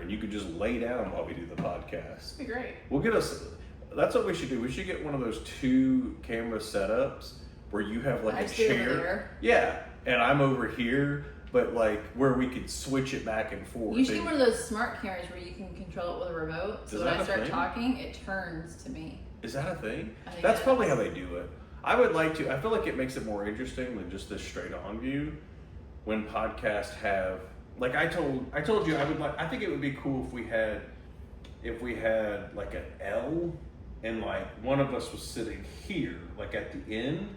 and you could just lay down while we do the podcast. That'd be great. We'll get us. That's what we should do. We should get one of those 2 camera setups where you have like a chair. Yeah, and I'm over here, but like where we could switch it back and forth. You should get one of those smart cameras where you can control it with a remote. So when I start talking, it turns to me. Is that a thing? That's probably how they do it. I would like to. I feel like it makes it more interesting than just this straight on view. When podcasts have, like I told you, I would like. I think it would be cool if we had like an L, and like one of us was sitting here, like at the end,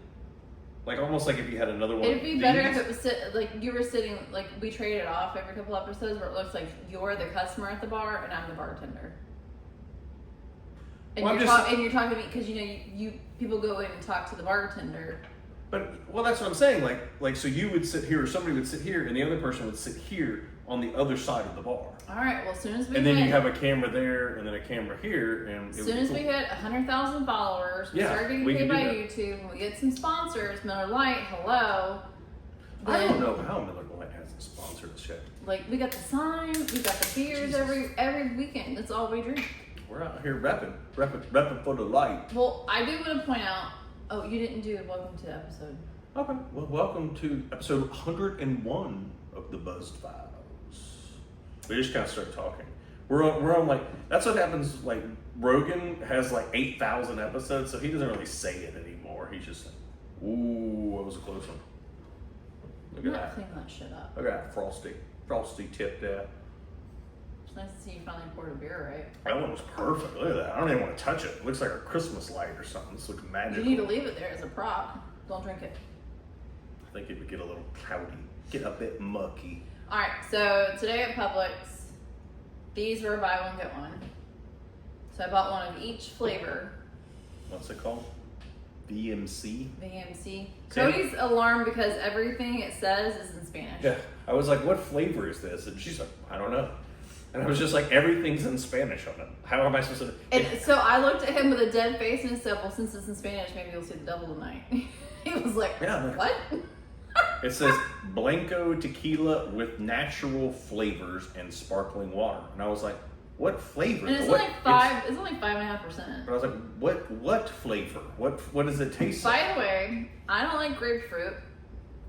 like almost like if you had another one. It'd be better if it was like you were sitting, like we traded off every couple episodes, where it looks like you're the customer at the bar and I'm the bartender. And, you're talking to me because you people go in and talk to the bartender. But that's what I'm saying. Like so you would sit here, or somebody would sit here, and the other person would sit here on the other side of the bar. All right. Well, as soon as we then you have a camera there, and then a camera here, and as soon as we hit 100,000 followers, we start getting paid by YouTube, and we get some sponsors. Miller Lite, hello. I don't know how Miller Lite hasn't sponsored the show. Like we got the sign, we got the beers every weekend. That's all we drink. We're out here repping for the light. Well, I do want to point out. Oh, you didn't do welcome to the episode. Okay. Well, welcome to episode 101 of the Buzzed Files. We just kind of start talking. We're on like, that's what happens. Like Rogan has like 8,000 episodes, so he doesn't really say it anymore. He's just like, ooh, that was a close one. Look at that. Clean that shit up. Look at that frosty tip there. Nice to see you finally poured a beer, right? That one was perfect. Look at that. I don't even want to touch it. It looks like a Christmas light or something. This looks magical. You need to leave it there as a prop. Don't drink it. I think it would get a little cloudy, get a bit mucky. All right, so today at Publix, these were buy one, get one. So I bought one of each flavor. What's it called? VMC? VMC. Cody's alarmed because everything it says is in Spanish. Yeah. I was like, what flavor is this? And she's like, I don't know. And I was just like, everything's in Spanish on it. How am I supposed to? And so I looked at him with a dead face and said, well, since it's in Spanish, maybe you'll see the devil tonight. He was like, what? It says Blanco tequila with natural flavors and sparkling water. And I was like, what flavor? And it's only 5.5%. But I was like, what flavor? What does it taste like? By the way, I don't like grapefruit.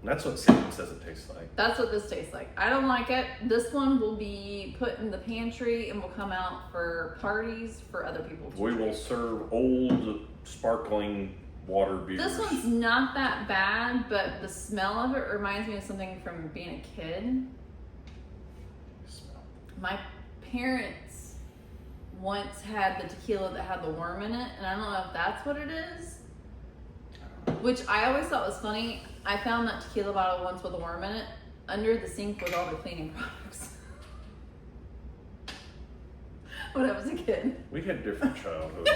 That's what Sam says it tastes like. That's what this tastes like. I don't like it. This one will be put in the pantry and will come out for parties for other people to drink. We will serve old sparkling water beers. This one's not that bad, but the smell of it reminds me of something from being a kid. My parents once had the tequila that had the worm in it, and I don't know if that's what it is. Which I always thought was funny. I found that tequila bottle once with a worm in it under the sink with all the cleaning products. When I was a kid. We had different childhoods.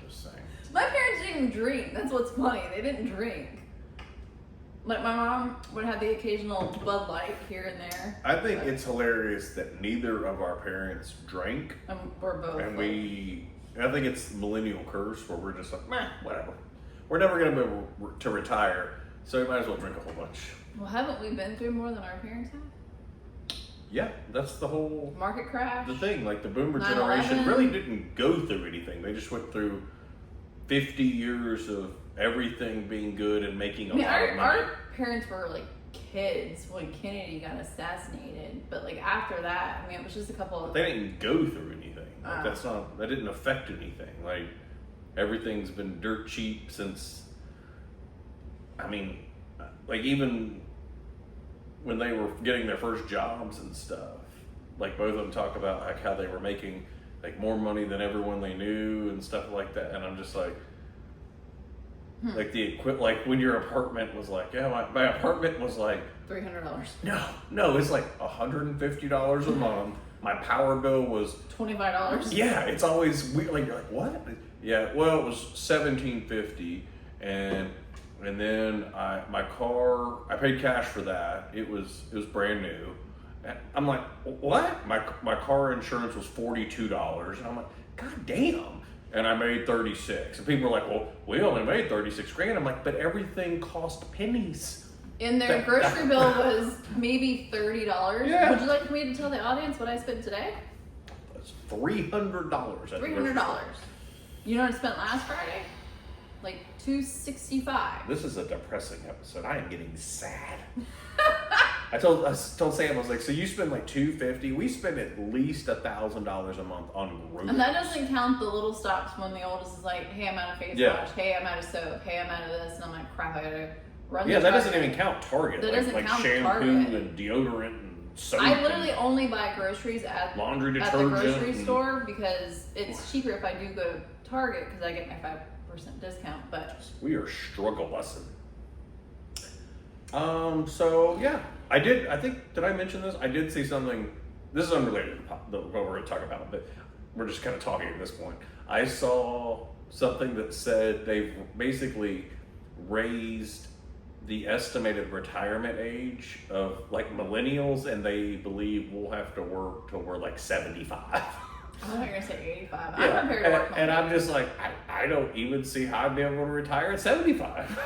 Just saying. My parents didn't even drink. That's what's funny. They didn't drink. Like my mom would have the occasional Bud Light here and there. I think it's hilarious that neither of our parents drank. We're both. And I think it's millennial curse where we're just like, meh, whatever. We're never going to be able to retire, so we might as well drink a whole bunch. Well, haven't we been through more than our parents have? Yeah, that's the whole market crash. The thing, like the boomer 9/11. generation really didn't go through anything. They just went through 50 years of everything being good and making a lot of money. Our parents were like kids when Kennedy got assassinated, but like after that, I mean, it was just a couple of... They didn't go through anything. Like that didn't affect anything. Like everything's been dirt cheap since, I mean, like even when they were getting their first jobs and stuff, like both of them talk about like how they were making like more money than everyone they knew and stuff like that. And I'm just like, like like when your apartment was like, yeah, my apartment was like $300. No, it's like $150 a month. My power bill was $25. Yeah, it's always weird. Like you're like, what? Yeah, well, it was $1,750, and then my car, I paid cash for that. It was brand new. And I'm like, what? My car insurance was $42, and I'm like, god damn. And I made 36. And people were like, well, we only made 36 grand. I'm like, but everything cost pennies. And their grocery bill was maybe $30. Yeah. Would you like me to tell the audience what I spent today? That's $300. $300. You know what I spent last Friday? Like $265. This is a depressing episode. I am getting sad. I told Sam, I was like, so you spend like $250. We spend at least $1,000 a month on groceries. And that doesn't count the little stops when the oldest is like, hey, I'm out of face wash. Hey, I'm out of soap. Hey, I'm out of this. And I'm like, crap, I gotta run. Yeah, that doesn't even count Target. That doesn't like count shampoo Target. and deodorant and soap. I literally only buy groceries at laundry the detergent grocery store because it's cheaper if I do go to Target because I get my 5% discount. But we are struggle lesson. So yeah, did I mention this? I did see something. This is unrelated to what we're going to talk about, but we're just kind of talking at this point. I saw something that said they've basically raised the estimated retirement age of like millennials, and they believe we'll have to work till we're like 75. I thought you were going to say 85. Yeah, I'm prepared to work. and I'm just like, I don't even see how I'd be able to retire at 75.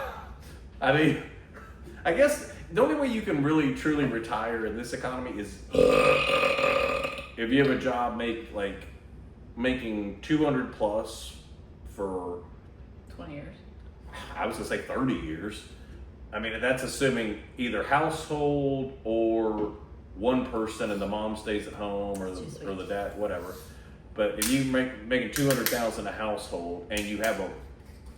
I mean, I guess the only way you can really truly retire in this economy is if you have a job making 200 plus for 20 years. I was gonna say 30 years. I mean, that's assuming either household or one person and the mom stays at home or the dad, whatever. But if you making 200,000 a household and you have a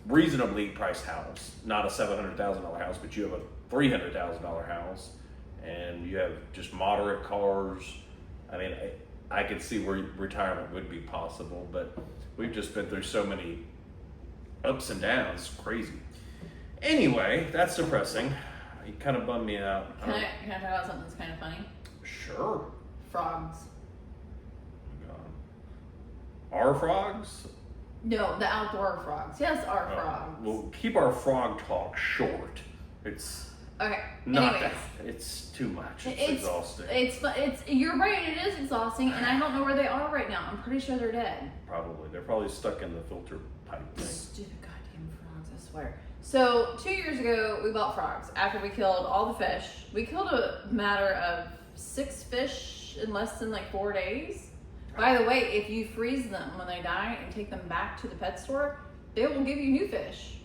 reasonably priced house, not a $700,000 house, but you have a $300,000 house, and you have just moderate cars. I mean, I could see where retirement would be possible, but we've just been through so many ups and downs, crazy. Anyway, that's depressing. It kind of bummed me out. Can I talk about something that's kind of funny? Sure. Frogs. Oh God. Our frogs? No, the outdoor frogs. Yes, our frogs. We'll keep our frog talk short. It's okay. not Anyways, that. It's too much. It's exhausting. It's you're right. It is exhausting, and I don't know where they are right now. I'm pretty sure they're dead. Probably. They're probably stuck in the filter pipe thing. Stupid goddamn frogs! I swear. So 2 years ago, we bought frogs after we killed all the fish. We killed a matter of 6 fish in less than like 4 days. By the way, if you freeze them when they die and take them back to the pet store, they will give you new fish.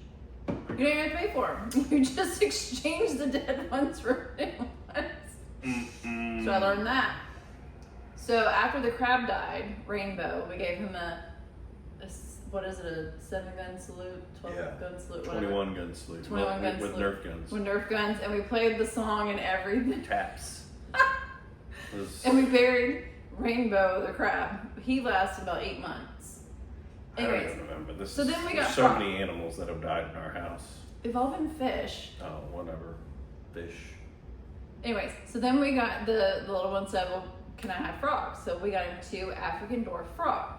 You don't even have to pay for them. You just exchange the dead ones for new ones. So I learned that. So after the crab died, Rainbow, we gave him a 7-gun salute, 12-gun salute, whatever. 21-gun salute. 21-gun with salute. Nerf guns. With Nerf guns, and we played the song and everything. Taps. And we buried Rainbow the crab. He lasted about 8 months. Anyways, I don't even remember. so then we got so many animals that have died in our house. They've all been fish. Oh, whatever. Fish. Anyways, so then we got the little one said, well, can I have frogs? So we got him 2 African dwarf frogs.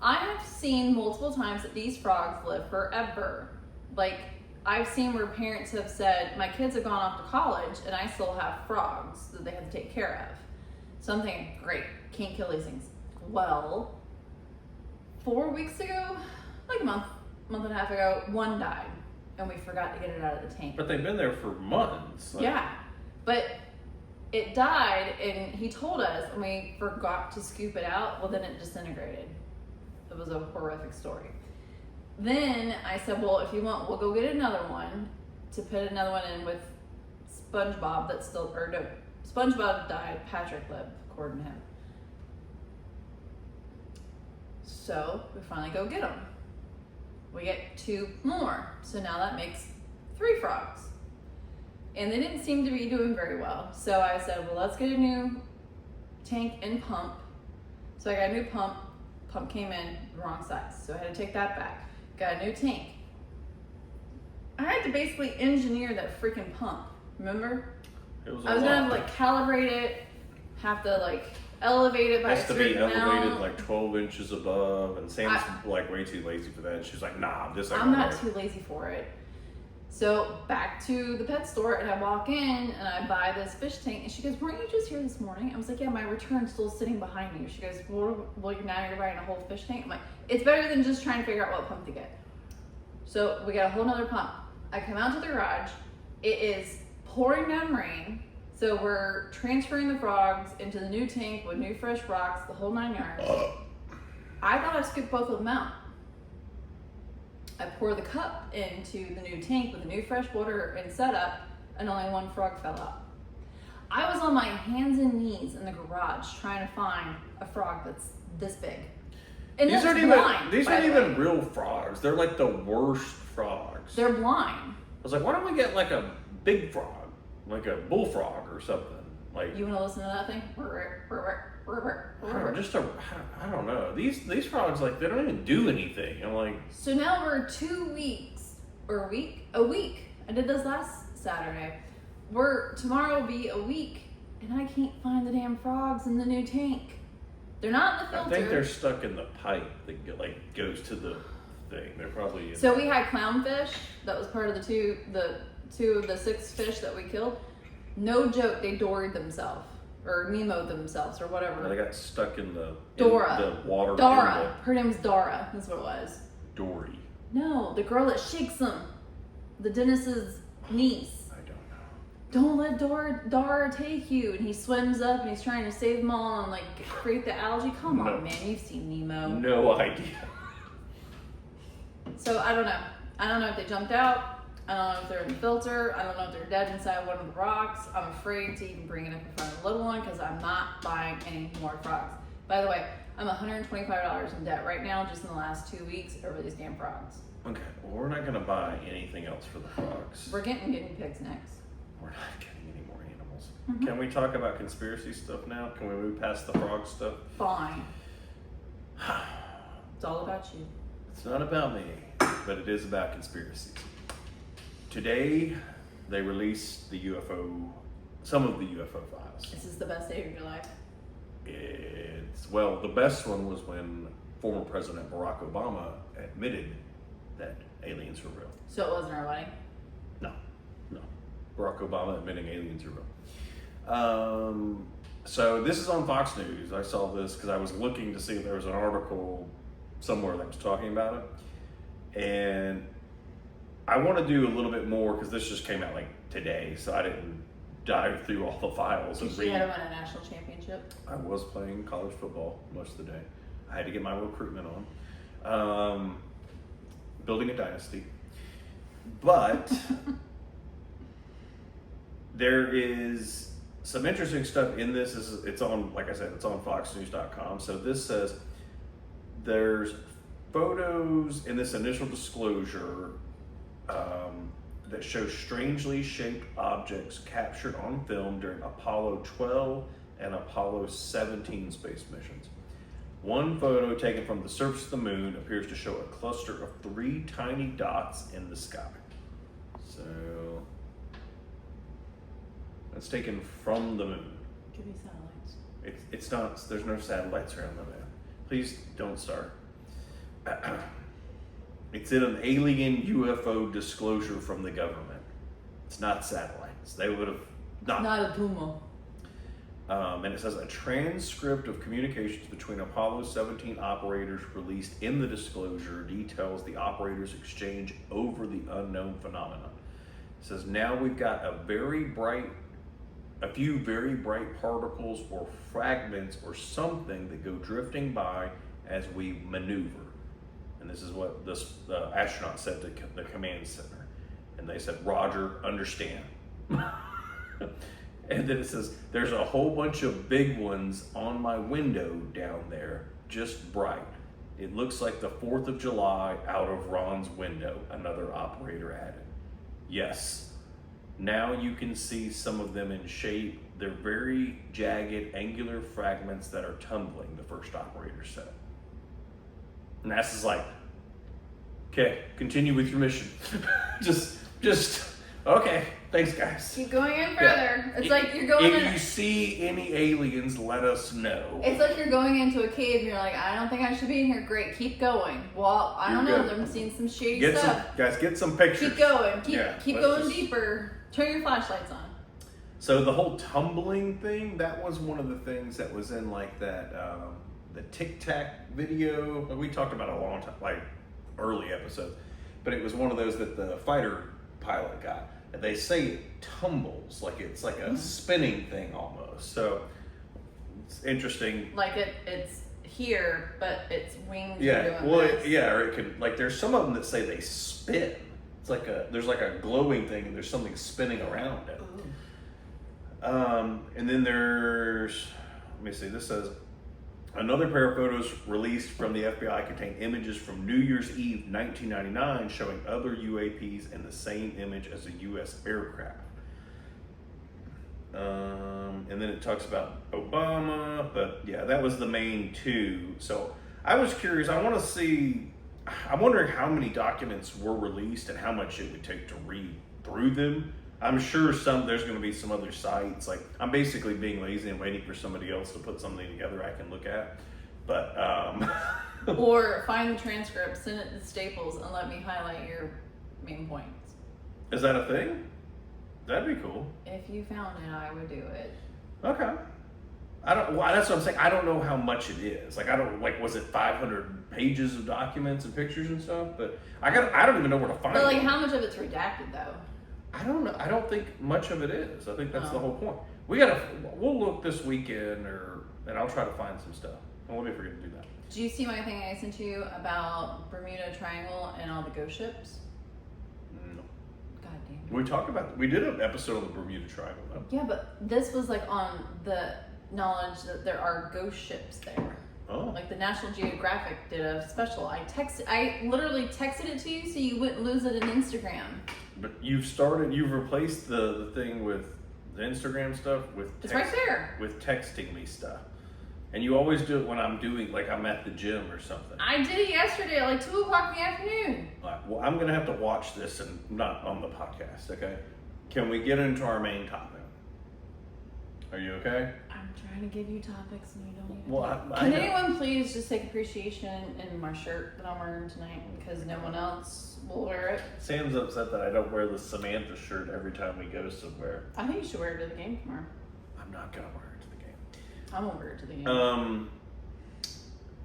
I have seen multiple times that these frogs live forever. Like, I've seen where parents have said, my kids have gone off to college and I still have frogs that they have to take care of. So I'm thinking, great, can't kill these things. Well, 4 weeks ago, like a month and a half ago, one died and we forgot to get it out of the tank. But they've been there for months. Yeah, but it died and he told us and we forgot to scoop it out. Well, then it disintegrated. It was a horrific story. Then I said, well, if you want, we'll go get another one to put another one in with SpongeBob that's still, or no, SpongeBob died, Patrick lived, according to him. So we finally go get them. We get 2 more. So now that makes 3 frogs. And they didn't seem to be doing very well. So I said, well, let's get a new tank and pump. So I got a new pump. Pump came in the wrong size. So I had to take that back. Got a new tank. I had to basically engineer that freaking pump. Remember? I was gonna have to like calibrate it, have to like elevate it by a has to be certain elevated amount. like 12 inches above, and Sam's like way too lazy for that. And she's like, nah, this ain't I'm gonna not work. too lazy for it. So back to the pet store, and I walk in and I buy this fish tank, and she goes, weren't you just here this morning? I was like, yeah, my return's still sitting behind you. She goes, well, now you're buying a whole fish tank? I'm like, it's better than just trying to figure out what pump to get. So we got a whole nother pump. I come out to the garage. It is pouring down rain. So we're transferring the frogs into the new tank with new fresh rocks, the whole 9 yards. I thought I scooped both of them out. I pour the cup into the new tank with the new fresh water and setup, and only one frog fell out. I was on my hands and knees in the garage trying to find a frog that's this big. And these aren't blind, even real frogs. They're like the worst frogs. They're blind. I was like, why don't we get like a big frog, like a bullfrog or something? Like, you want to listen to that thing? I don't know. These frogs, like, they don't even do anything. I'm like, so now we're 2 weeks or a week. I did this last Saturday. Tomorrow will be a week, and I can't find the damn frogs in the new tank. They're not in the filter. I think they're stuck in the pipe that goes to the thing. They're probably. So we had clownfish. That was part of the two of the 6 fish that we killed. No joke, they doried themselves or Nemo'd themselves or whatever. They got stuck in the water. Dara. Her name was Dara. That's what it was. Dory. No, the girl that shakes them. The Dennis's niece. Don't let Dara take you. And he swims up and he's trying to save them all and like create the algae. Come on, man. You've seen Nemo. No idea. So I don't know. I don't know if they jumped out. I don't know if they're in the filter. I don't know if they're dead inside one of the rocks. I'm afraid to even bring it up in front of the little one because I'm not buying any more frogs. By the way, I'm $125 in debt right now just in the last 2 weeks over these damn frogs. Okay, well, we're not going to buy anything else for the frogs. We're getting guinea pigs next. We're not getting any more animals. Mm-hmm. Can we talk about conspiracy stuff now? Can we move past the frog stuff? Fine. It's all about you. It's not about me, but it is about conspiracies. Today, they released some of the UFO files. This is the best day of your life. The best one was when former President Barack Obama admitted that aliens were real. So it wasn't our wedding? No. Barack Obama admitting aliens are real. So this is on Fox News. I saw this because I was looking to see if there was an article somewhere that was talking about it. And I want to do a little bit more because this just came out like today, so I didn't dive through all the files and read. You had to win a national championship? I was playing college football most of the day. I had to get my recruitment on. Building a dynasty. But there is some interesting stuff in this. It's on, like I said, it's on foxnews.com. So this says there's photos in this initial disclosure that show strangely shaped objects captured on film during Apollo 12 and Apollo 17 space missions. One photo taken from the surface of the moon appears to show a cluster of 3 tiny dots in the sky. So that's taken from the moon. Could be satellites. It's not. There's no satellites around the moon. Please don't start. It's in an alien UFO disclosure from the government. It's not satellites. They would have not a Puma. And it says a transcript of communications between Apollo 17 operators released in the disclosure details the operators' exchange over the unknown phenomenon. It says now we've got a few very bright particles or fragments or something that go drifting by as we maneuver. And this is what the astronaut said to the command center. And they said, Roger, understand. And then it says, there's a whole bunch of big ones on my window down there, just bright. It looks like the 4th of July out of Ron's window, another operator added. Yes, now you can see some of them in shape. They're very jagged, angular fragments that are tumbling, the first operator said. And NASA's like, okay, continue with your mission. just, okay, thanks guys. Keep going in further. Yeah. It's like you're going If you see any aliens, let us know. It's like you're going into a cave and you're like, I don't think I should be in here. Great, keep going. Well, I don't know. I'm seeing some shady stuff. Guys, get some pictures. Keep going. Keep going deeper. Turn your flashlights on. So the whole tumbling thing, that was one of the things that was in like that, the Tic Tac video. We talked about it a long time, like early episodes. But it was one of those that the fighter pilot got. and they say it tumbles, like it's like a spinning thing almost. So it's interesting. Like it's here, but its wings are Yeah, doing well, this. or it can, like, there's some of them that say they spin. It's like there's like a glowing thing, and there's something spinning around it. And then there's, let me see, this says, another pair of photos released from the FBI contain images from New Year's Eve 1999 showing other UAPs in the same image as a U.S. aircraft. And then it talks about Obama, but yeah, that was the main two. So I was curious, I'm wondering how many documents were released and how much it would take to read through them. I'm sure there's going to be some other sites. Like, I'm basically being lazy and waiting for somebody else to put something together I can look at. But Or find the transcript, send it to Staples, and let me highlight your main points. Is that a thing? That'd be cool. If you found it, I would do it. Okay. That's what I'm saying. I don't know how much it is. Like, was it 500 pages of documents and pictures and stuff? But I don't even know where to find it. But like, how much of it's redacted though? I don't know. I don't think much of it is. I think that's the whole point. We'll look this weekend, and I'll try to find some stuff. I won't forget to do that. Did you see my thing I sent you about Bermuda Triangle and all the ghost ships? No. God damn it. We talked about we did an episode on the Bermuda Triangle, though. Yeah, but this was like on the knowledge that there are ghost ships there. Oh. Like the National Geographic did a special. I literally texted it to you so you wouldn't lose it in Instagram. But you've replaced the thing with the Instagram stuff with It's right there. With texting me stuff. And you always do it when I'm at the gym or something. I did it yesterday at like 2 o'clock in the afternoon. All right, well, I'm going to have to watch this and not on the podcast, okay? Can we get into our main topic? Are you okay? I'm trying to give you topics and you don't even. Well, Can anyone please just take appreciation in my shirt that I'm wearing tonight because no one else will wear it? Sam's upset that I don't wear the Samantha shirt every time we go somewhere. I think you should wear it to the game tomorrow. I'm not going to wear it to the game. I'm gonna wear it to the game.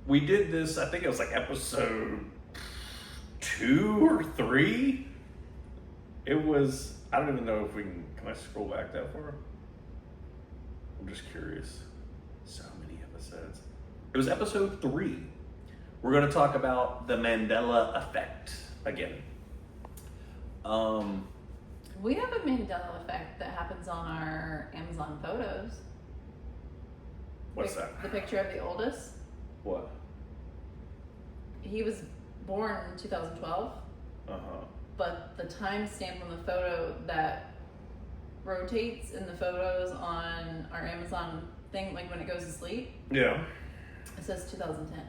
We did this, I think it was like episode 2 or 3. It was, I don't even know if can I scroll back that far? I'm just curious. So many episodes. It was episode 3. We're going to talk about the Mandela effect again. We have a Mandela effect that happens on our Amazon photos. What's that? The picture of the oldest. What? He was born in 2012. Uh-huh. But the timestamp on the photo that rotates in the photos on our Amazon thing, like when it goes to sleep. Yeah. It says 2010.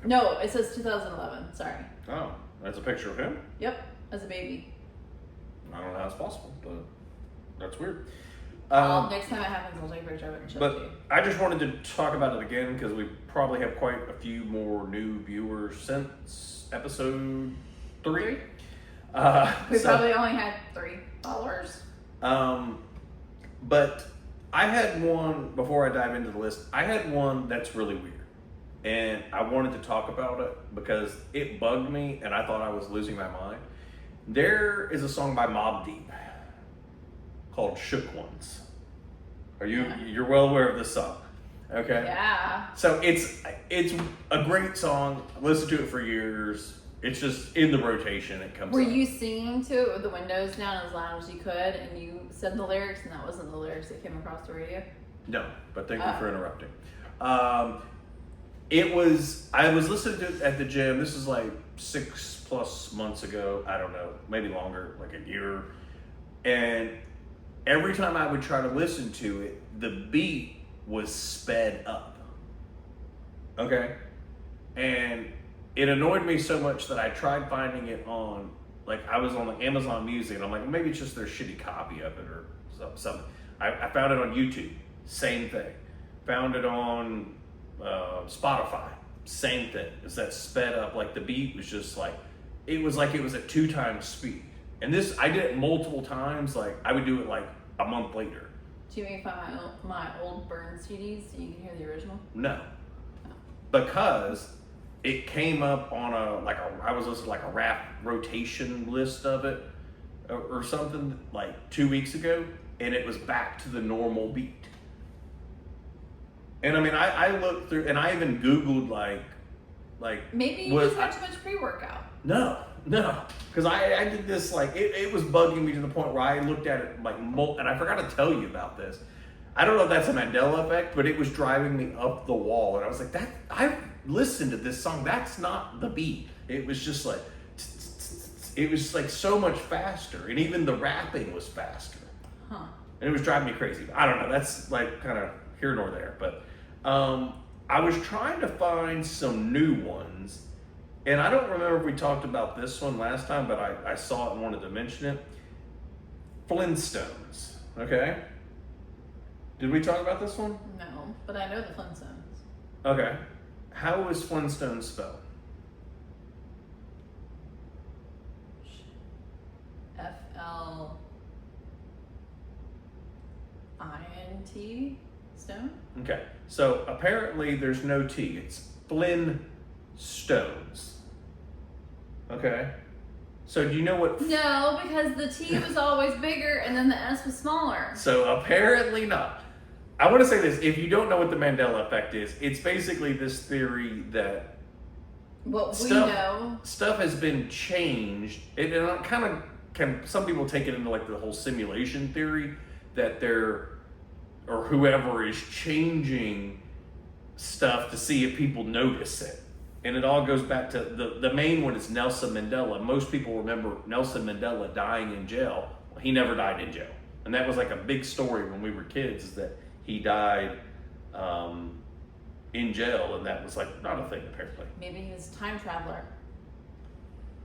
No, it says 2011. Sorry. Oh, that's a picture of him? Yep, as a baby. I don't know how it's possible, but that's weird. Next time it happens, I'll take a picture of it and show it to you. But I just wanted to talk about it again because we probably have quite a few more new viewers since episode 3. We probably only had 3 followers. But I had one, before I dive into the list, I had one that's really weird. And I wanted to talk about it because it bugged me and I thought I was losing my mind. There is a song by Mobb Deep called Shook Ones. You're well aware of this song, okay? Yeah. So it's a great song. I listened to it for years. It's just in the rotation. It comes. Were up. you singing to it with the windows down as loud as you could, and you said the lyrics, and that wasn't the lyrics that came across the radio? No, but thank you for interrupting. It was. I was listening to it at the gym. This is like 6+ months ago. I don't know, maybe longer, like a year. And every time I would try to listen to it, the beat was sped up. Okay? And it annoyed me so much that I tried finding it on, like, I was on like Amazon Music, and I'm like, well, maybe it's just their shitty copy of it or something. I found it on YouTube, same thing. Found it on Spotify, same thing. It's that sped up, like the beat was just like it was at 2 times speed. And this, I did it multiple times. Like I would do it like a month later. Do you want me to find my old burn CDs so you can hear the original? No, because it came up on I was listening to like a rap rotation list of it, or something like 2 weeks ago, and it was back to the normal beat. And I mean, I looked through, and I even Googled like maybe you just had too much pre-workout. No, because I did this, like, it was bugging me to the point where I looked at it like, and I forgot to tell you about this. I don't know if that's a Mandela effect, but it was driving me up the wall, and I was like, I've listened to this song, that's not the beat. It was just like, it was like so much faster, and even the rapping was faster. Huh. And it was driving me crazy. I don't know, that's like kind of here nor there, but I was trying to find some new ones. And I don't remember if we talked about this one last time, but I saw it and wanted to mention it. Flintstones, okay? Did we talk about this one? No, but I know the Flintstones. Okay. How is Flintstones spelled? Flint stone? Okay. So apparently there's no T. It's Flintstones. Okay. So do you know what? No, because the T was always bigger and then the S was smaller. So apparently not. I want to say this. If you don't know what the Mandela effect is, it's basically this theory that stuff has been changed. And it kind of some people take it into like the whole simulation theory that or whoever is changing stuff to see if people notice it. And it all goes back to the main one is Nelson Mandela. Most people remember Nelson Mandela dying in jail. Well, he never died in jail. And that was like a big story when we were kids, is that he died in jail, and that was like not a thing apparently. Maybe he was a time traveler.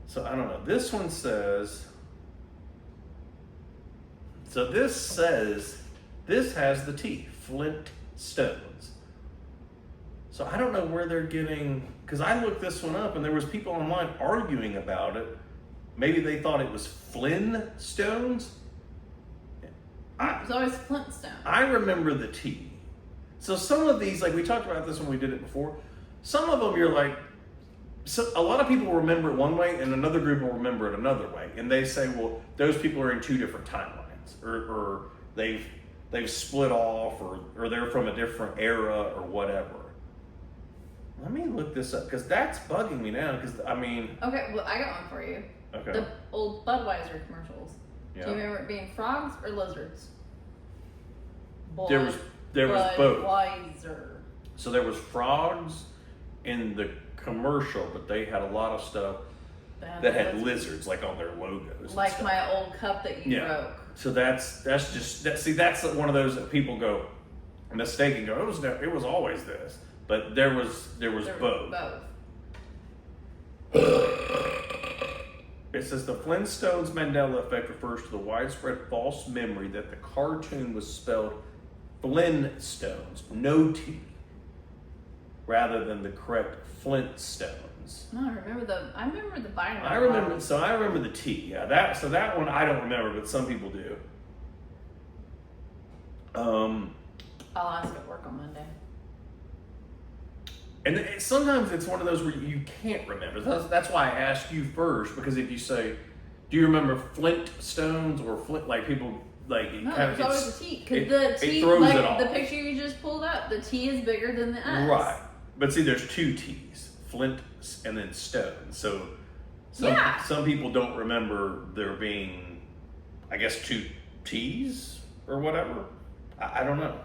So I don't know. This one says, this has the T, Flintstones. So I don't know where they're getting, because I looked this one up and there was people online arguing about it. Maybe they thought it was Flintstones. It was always Flintstone. I remember the T. So some of these, like we talked about this when we did it before, some of them you're like, so a lot of people remember it one way and another group will remember it another way. And they say, well, those people are in two different timelines, or they've split off, or they're from a different era or whatever. Let me look this up, because that's bugging me now, because I mean... Okay, well, I got one for you. Okay. The old Budweiser commercials. Yeah. Do you remember it being frogs or lizards? There was both. Budweiser. So there was frogs in the commercial, but they had a lot of stuff that had lizards, like on their logos. Like my old cup that you broke. So that's one of those that people go mistaken. Go, it was always this, but there was both. It says the Flintstones Mandela effect refers to the widespread false memory that the cartoon was spelled Flintstones, no T, rather than the correct Flintstones. No, I remember the binary. I remember the T. Yeah, that one I don't remember, but some people do. I'll ask at work on Monday. And sometimes it's one of those where you can't remember. That's why I asked you first, because if you say, do you remember Flintstones or Flint, like people, like it no, kind it's of always the T. Because the T, it throws like it off. the picture you just pulled up, the T is bigger than the S. Right. But see, there's two T's, Flint and then Stone. So some people don't remember there being, I guess, two T's or whatever. I don't know.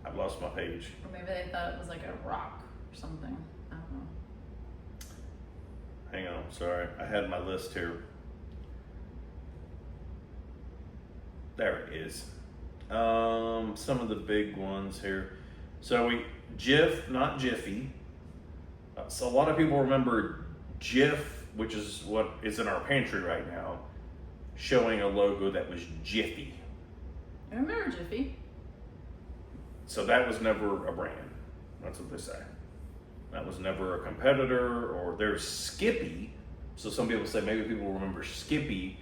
I've lost my page. Or maybe they thought it was like a rock or something. I don't know. Hang on, sorry. I had my list here. There it is. Some of the big ones here. So Jif, not Jiffy. So a lot of people remember Jif, which is what is in our pantry right now, showing a logo that was Jiffy. I remember Jiffy. So that was never a brand. That's what they say. That was never a competitor. Or there's Skippy. So some people say maybe people remember Skippy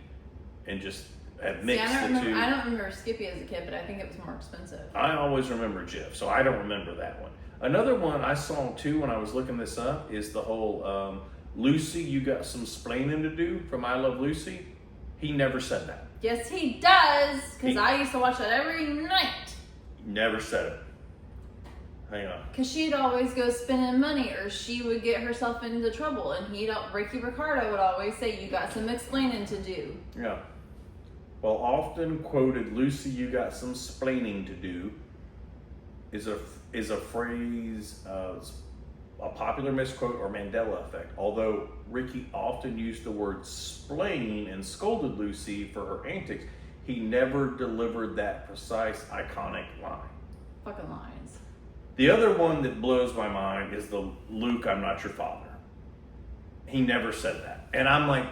and just have mixed the two. I don't remember Skippy as a kid, but I think it was more expensive. I always remember Jif, so I don't remember that one. Another one I saw too when I was looking this up is the whole Lucy, you got some splaining to do from I Love Lucy. He never said that. Yes, he does. Because I used to watch that every night. He never said it. Hang on. Because she'd always go spending money, or she would get herself into trouble, and Ricky Ricardo would always say, "You got some explaining to do." Yeah. Well, often quoted, "Lucy, you got some splaining to do," is a phrase, a popular misquote or Mandela effect. Although Ricky often used the word splain and scolded Lucy for her antics, he never delivered that precise, iconic line. Fucking lines. The other one that blows my mind is the "Luke, I'm not your father." He never said that. And I'm like,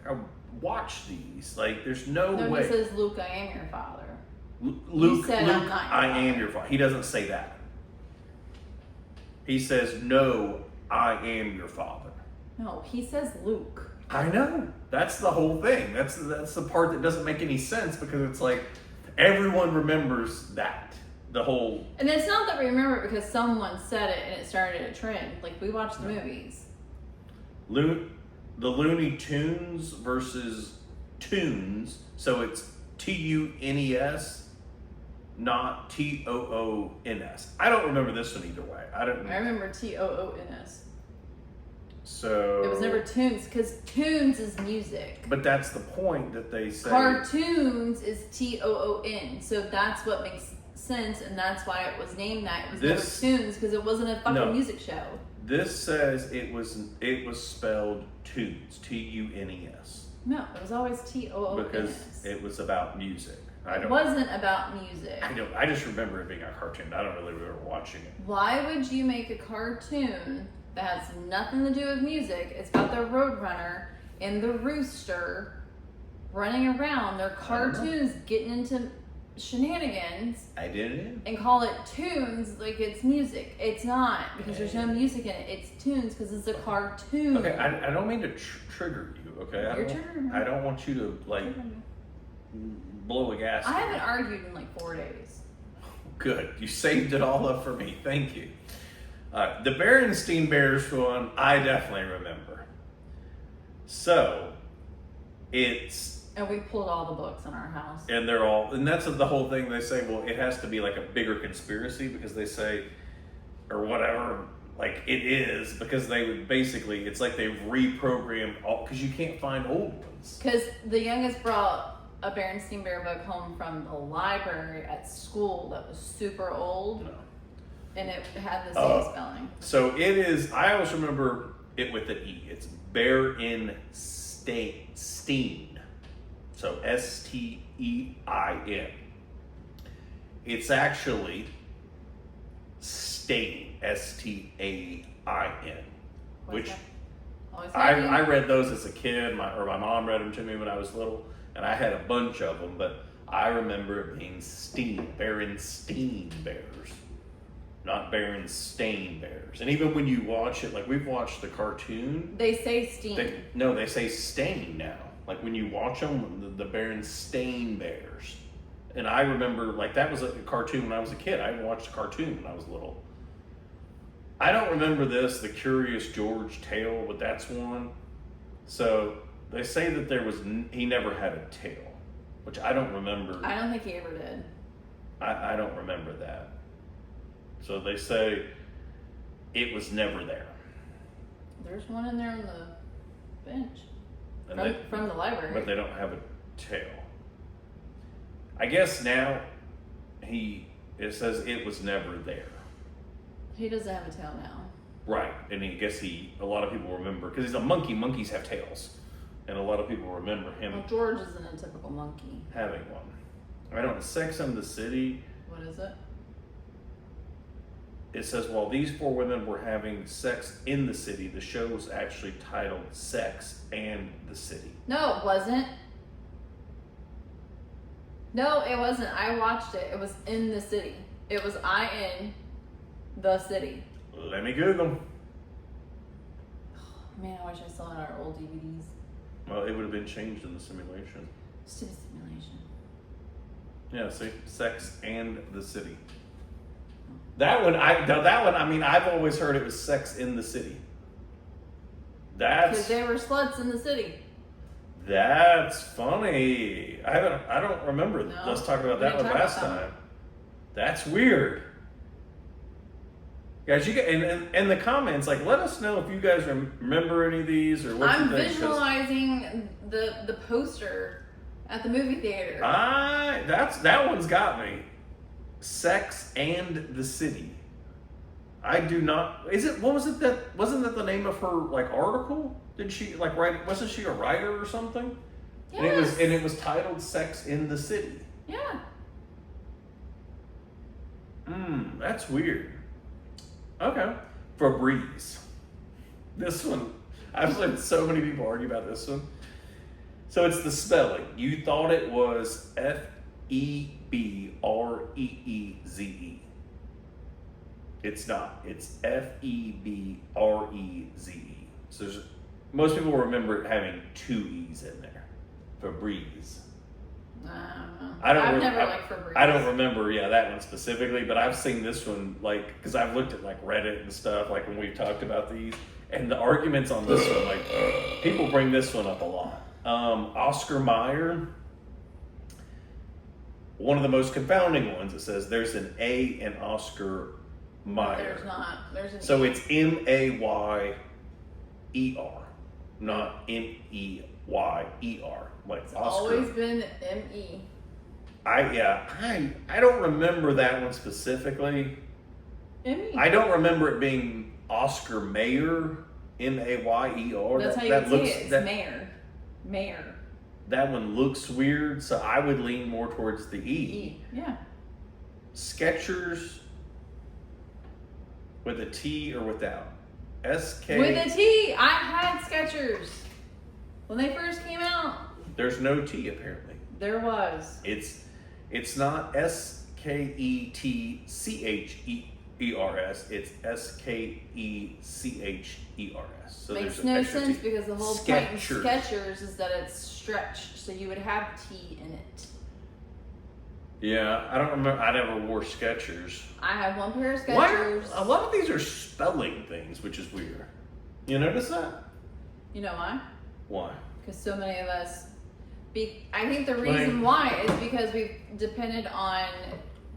I watch these. Like, there's no way. He says, "Luke, I am your father." Luke, he said, Luke, "I'm not your I father." am your father. He doesn't say that. He says, "No, I am your father." No, he says Luke. I know. That's the whole thing. That's the part that doesn't make any sense, because it's like everyone remembers that. The whole. And it's not that we remember it because someone said it and it started a trend. Like, we watch the movies. The Looney Tunes versus Tunes. So it's TUNES, not TOONS. I don't remember this one either way. I remember TOONS. So it was never tunes, because tunes is music. But that's the point that they say. Cartoons is TOON. So that's what makes sense, and that's why it was named that. It was never tunes, because it wasn't a fucking music show. This says it was spelled tunes, TUNES. No, it was always TOONS. Because it was about music. It wasn't about music. I just remember it being a cartoon. I don't really remember watching it. Why would you make a cartoon that has nothing to do with music? It's about the Roadrunner and the Rooster running around. They're cartoons getting into shenanigans. I didn't. And call it tunes like it's music. It's not, because there's no music in it. It's tunes because it's a cartoon. Okay, I don't mean to trigger you. Okay, I don't want you to like blow a gas. I haven't argued in like 4 days. Good, you saved it all up for me. Thank you. The Berenstein Bears one, I definitely remember. So it's. And we pulled all the books in our house. And that's the whole thing. They say, well, it has to be like a bigger conspiracy, because they say, or whatever, like it is, because they would basically, it's like they've reprogrammed all, because you can't find old ones. Because the youngest brought a Berenstein Bear book home from the library at school that was super old. No. And it had the same spelling. So it is, I always remember it with an E. It's Berenstein. So STEIN. It's actually Stain, STAIN. Which I read those as a kid, my mom read them to me when I was little, and I had a bunch of them, but I remember it being Berenstein Bears, not Berenstain Bears. And even when you watch it, like we've watched the cartoon, they say Steen. They say Stain now. Like when you watch them, the Berenstain Bears. And I remember, like, that was a cartoon when I was a kid. I watched a cartoon when I was little. I don't remember this, the Curious George tale, but that's one. So they say that he never had a tail, which I don't remember. I don't think he ever did. I don't remember that. So they say it was never there. There's one in there on the bench. From the library. But they don't have a tail. I guess now it says it was never there. He doesn't have a tail now. Right, and I guess a lot of people remember, because he's a monkey. Monkeys have tails, and a lot of people remember him. Well, George isn't a typical monkey. Having one. I don't. Sex and the City. What is it? It says, while these four women were having sex in the city, the show was actually titled Sex and the City. No, it wasn't. No, it wasn't. I watched it. It was in the city. It was in the city. Let me Google. Man, I wish I still had our old DVDs. Well, it would have been changed in the simulation. Stupid simulation. Yeah, see? Sex and the City. That one, I mean, I've always heard it was Sex in the City. Because they were sluts in the city. That's funny. I don't remember No, us talking about we that didn't one talk last about that time. That's weird. Guys, you get and the comments, like, let us know if you guys remember any of these or what I'm you think. visualizing the poster at the movie theater. That one's got me. Sex and the City. I do not. Wasn't that the name of her like article? Did she like write? Wasn't she a writer or something? Yes. And it was titled "Sex in the City." Yeah. That's weird. Okay, Febreze. This one, I've heard so many people argue about this one. So it's the spelling. You thought it was Febreeze. It's not. It's Febreze. So most people remember it having two E's in there. Febreze. I've never liked Febreze. I don't remember, that one specifically, but I've seen this one, like, because I've looked at, like, Reddit and stuff, like, when we've talked about these, and the arguments on this one, like, people bring this one up a lot. Oscar Mayer, one of the most confounding ones, it says there's an A in Oscar Mayer. There's not. There's an So E. it's Mayer, not Meyer, like It's Oscar. always been M-E. I don't remember that one specifically. M-E. I don't remember it being Oscar Mayer, Mayer. That's how you would say it. It's Mayer. Mayer. That one looks weird, so I would lean more towards the E. E. Yeah. Skechers with a T or without? SK. With a T. I had Skechers when they first came out. There's no T apparently. There was. It's not SKETCHERS. It's SKECHERS. So Makes there's no extra sense T. because the whole point in Skechers. Skechers is that it's stretched, so you would have T in it. Yeah, I don't remember. I never wore Skechers. I have one pair of Why? Skechers. A lot of these are spelling things, which is weird. You notice that? You know why? Why? Because so many of us. I think the reason why is because we've depended on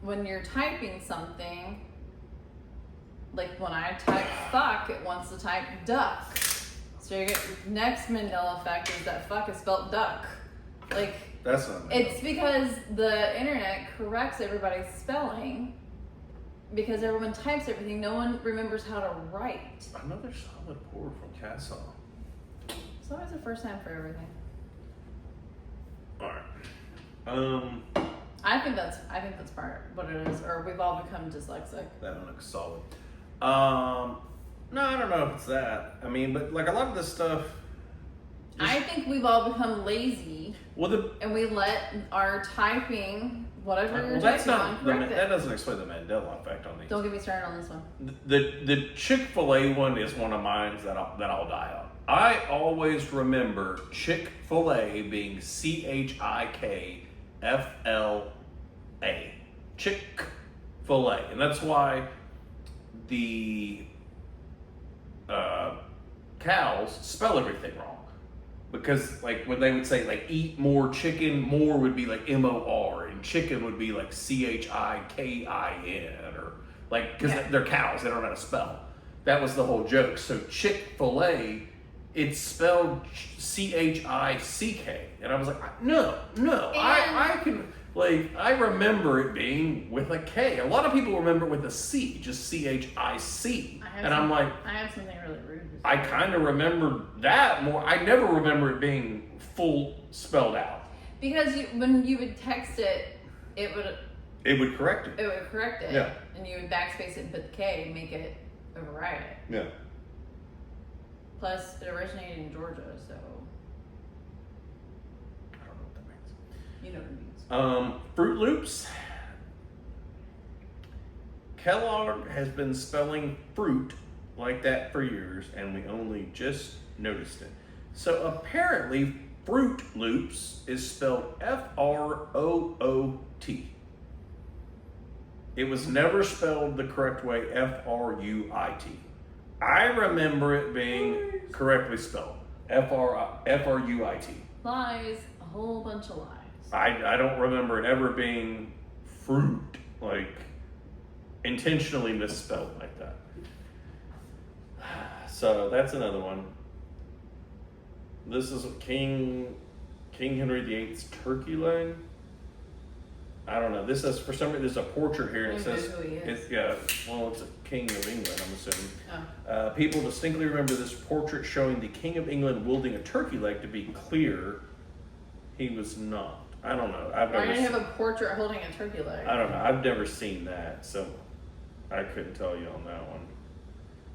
when you're typing something. Like when I type fuck, it wants to type duck. So your next Mandela effect is that fuck is spelled duck. Like That's not. it's because the internet corrects everybody's spelling. Because everyone types everything, no one remembers how to write. Another solid pour from Castle. It's always the first time for everything. All right. I think that's part of what it is, or we've all become dyslexic. That one looks solid. No, I don't know if it's that. I mean, but like a lot of this stuff. I think we've all become lazy, and we let our typing, whatever you're that's typing not. on, correct That it. doesn't explain the Mandela effect on these. Don't get me started on this one. The Chick-fil-A one is one of mine that I'll die on. I always remember Chick-fil-A being CHIKFLA. Chick-fil-A. And that's why the cows spell everything wrong. Because like when they would say like eat more chicken, more would be like MOR and chicken would be like CHIKIN or like because they're cows, they don't know how to spell. That was the whole joke. So Chick-fil-A, it's spelled CHICK, and I was like, no, I can like I remember it being with a K. A lot of people remember it with a C, just CHIC, and I'm like, I have something really rude to say. I kind of remember that more. I never remember it being full spelled out. Because when you would text it, it would correct it. It would correct it. Yeah. And you would backspace it and put the K and make it override it. Yeah. Plus, it originated in Georgia, so I don't know what that means. you know what it means. Fruit Loops. Kellogg has been spelling fruit like that for years, and we only just noticed it. So apparently, Fruit Loops is spelled F-R-O-O-T. It was never spelled the correct way, F-R-U-I-T. I remember it being correctly spelled, F-R-U-I-T. Lies, a whole bunch of lies. I don't remember it ever being fruit, like intentionally misspelled like that. So that's another one. This is King Henry VIII's turkey leg. I don't know. This is, for some reason, there's a portrait here, and it says, who he is. it's a king of England, I'm assuming. Oh. People distinctly remember this portrait showing the King of England wielding a turkey leg. To be clear, he was not. I don't know. Why did he have a portrait holding a turkey leg? I don't know. I've never seen that, so I couldn't tell you on that one.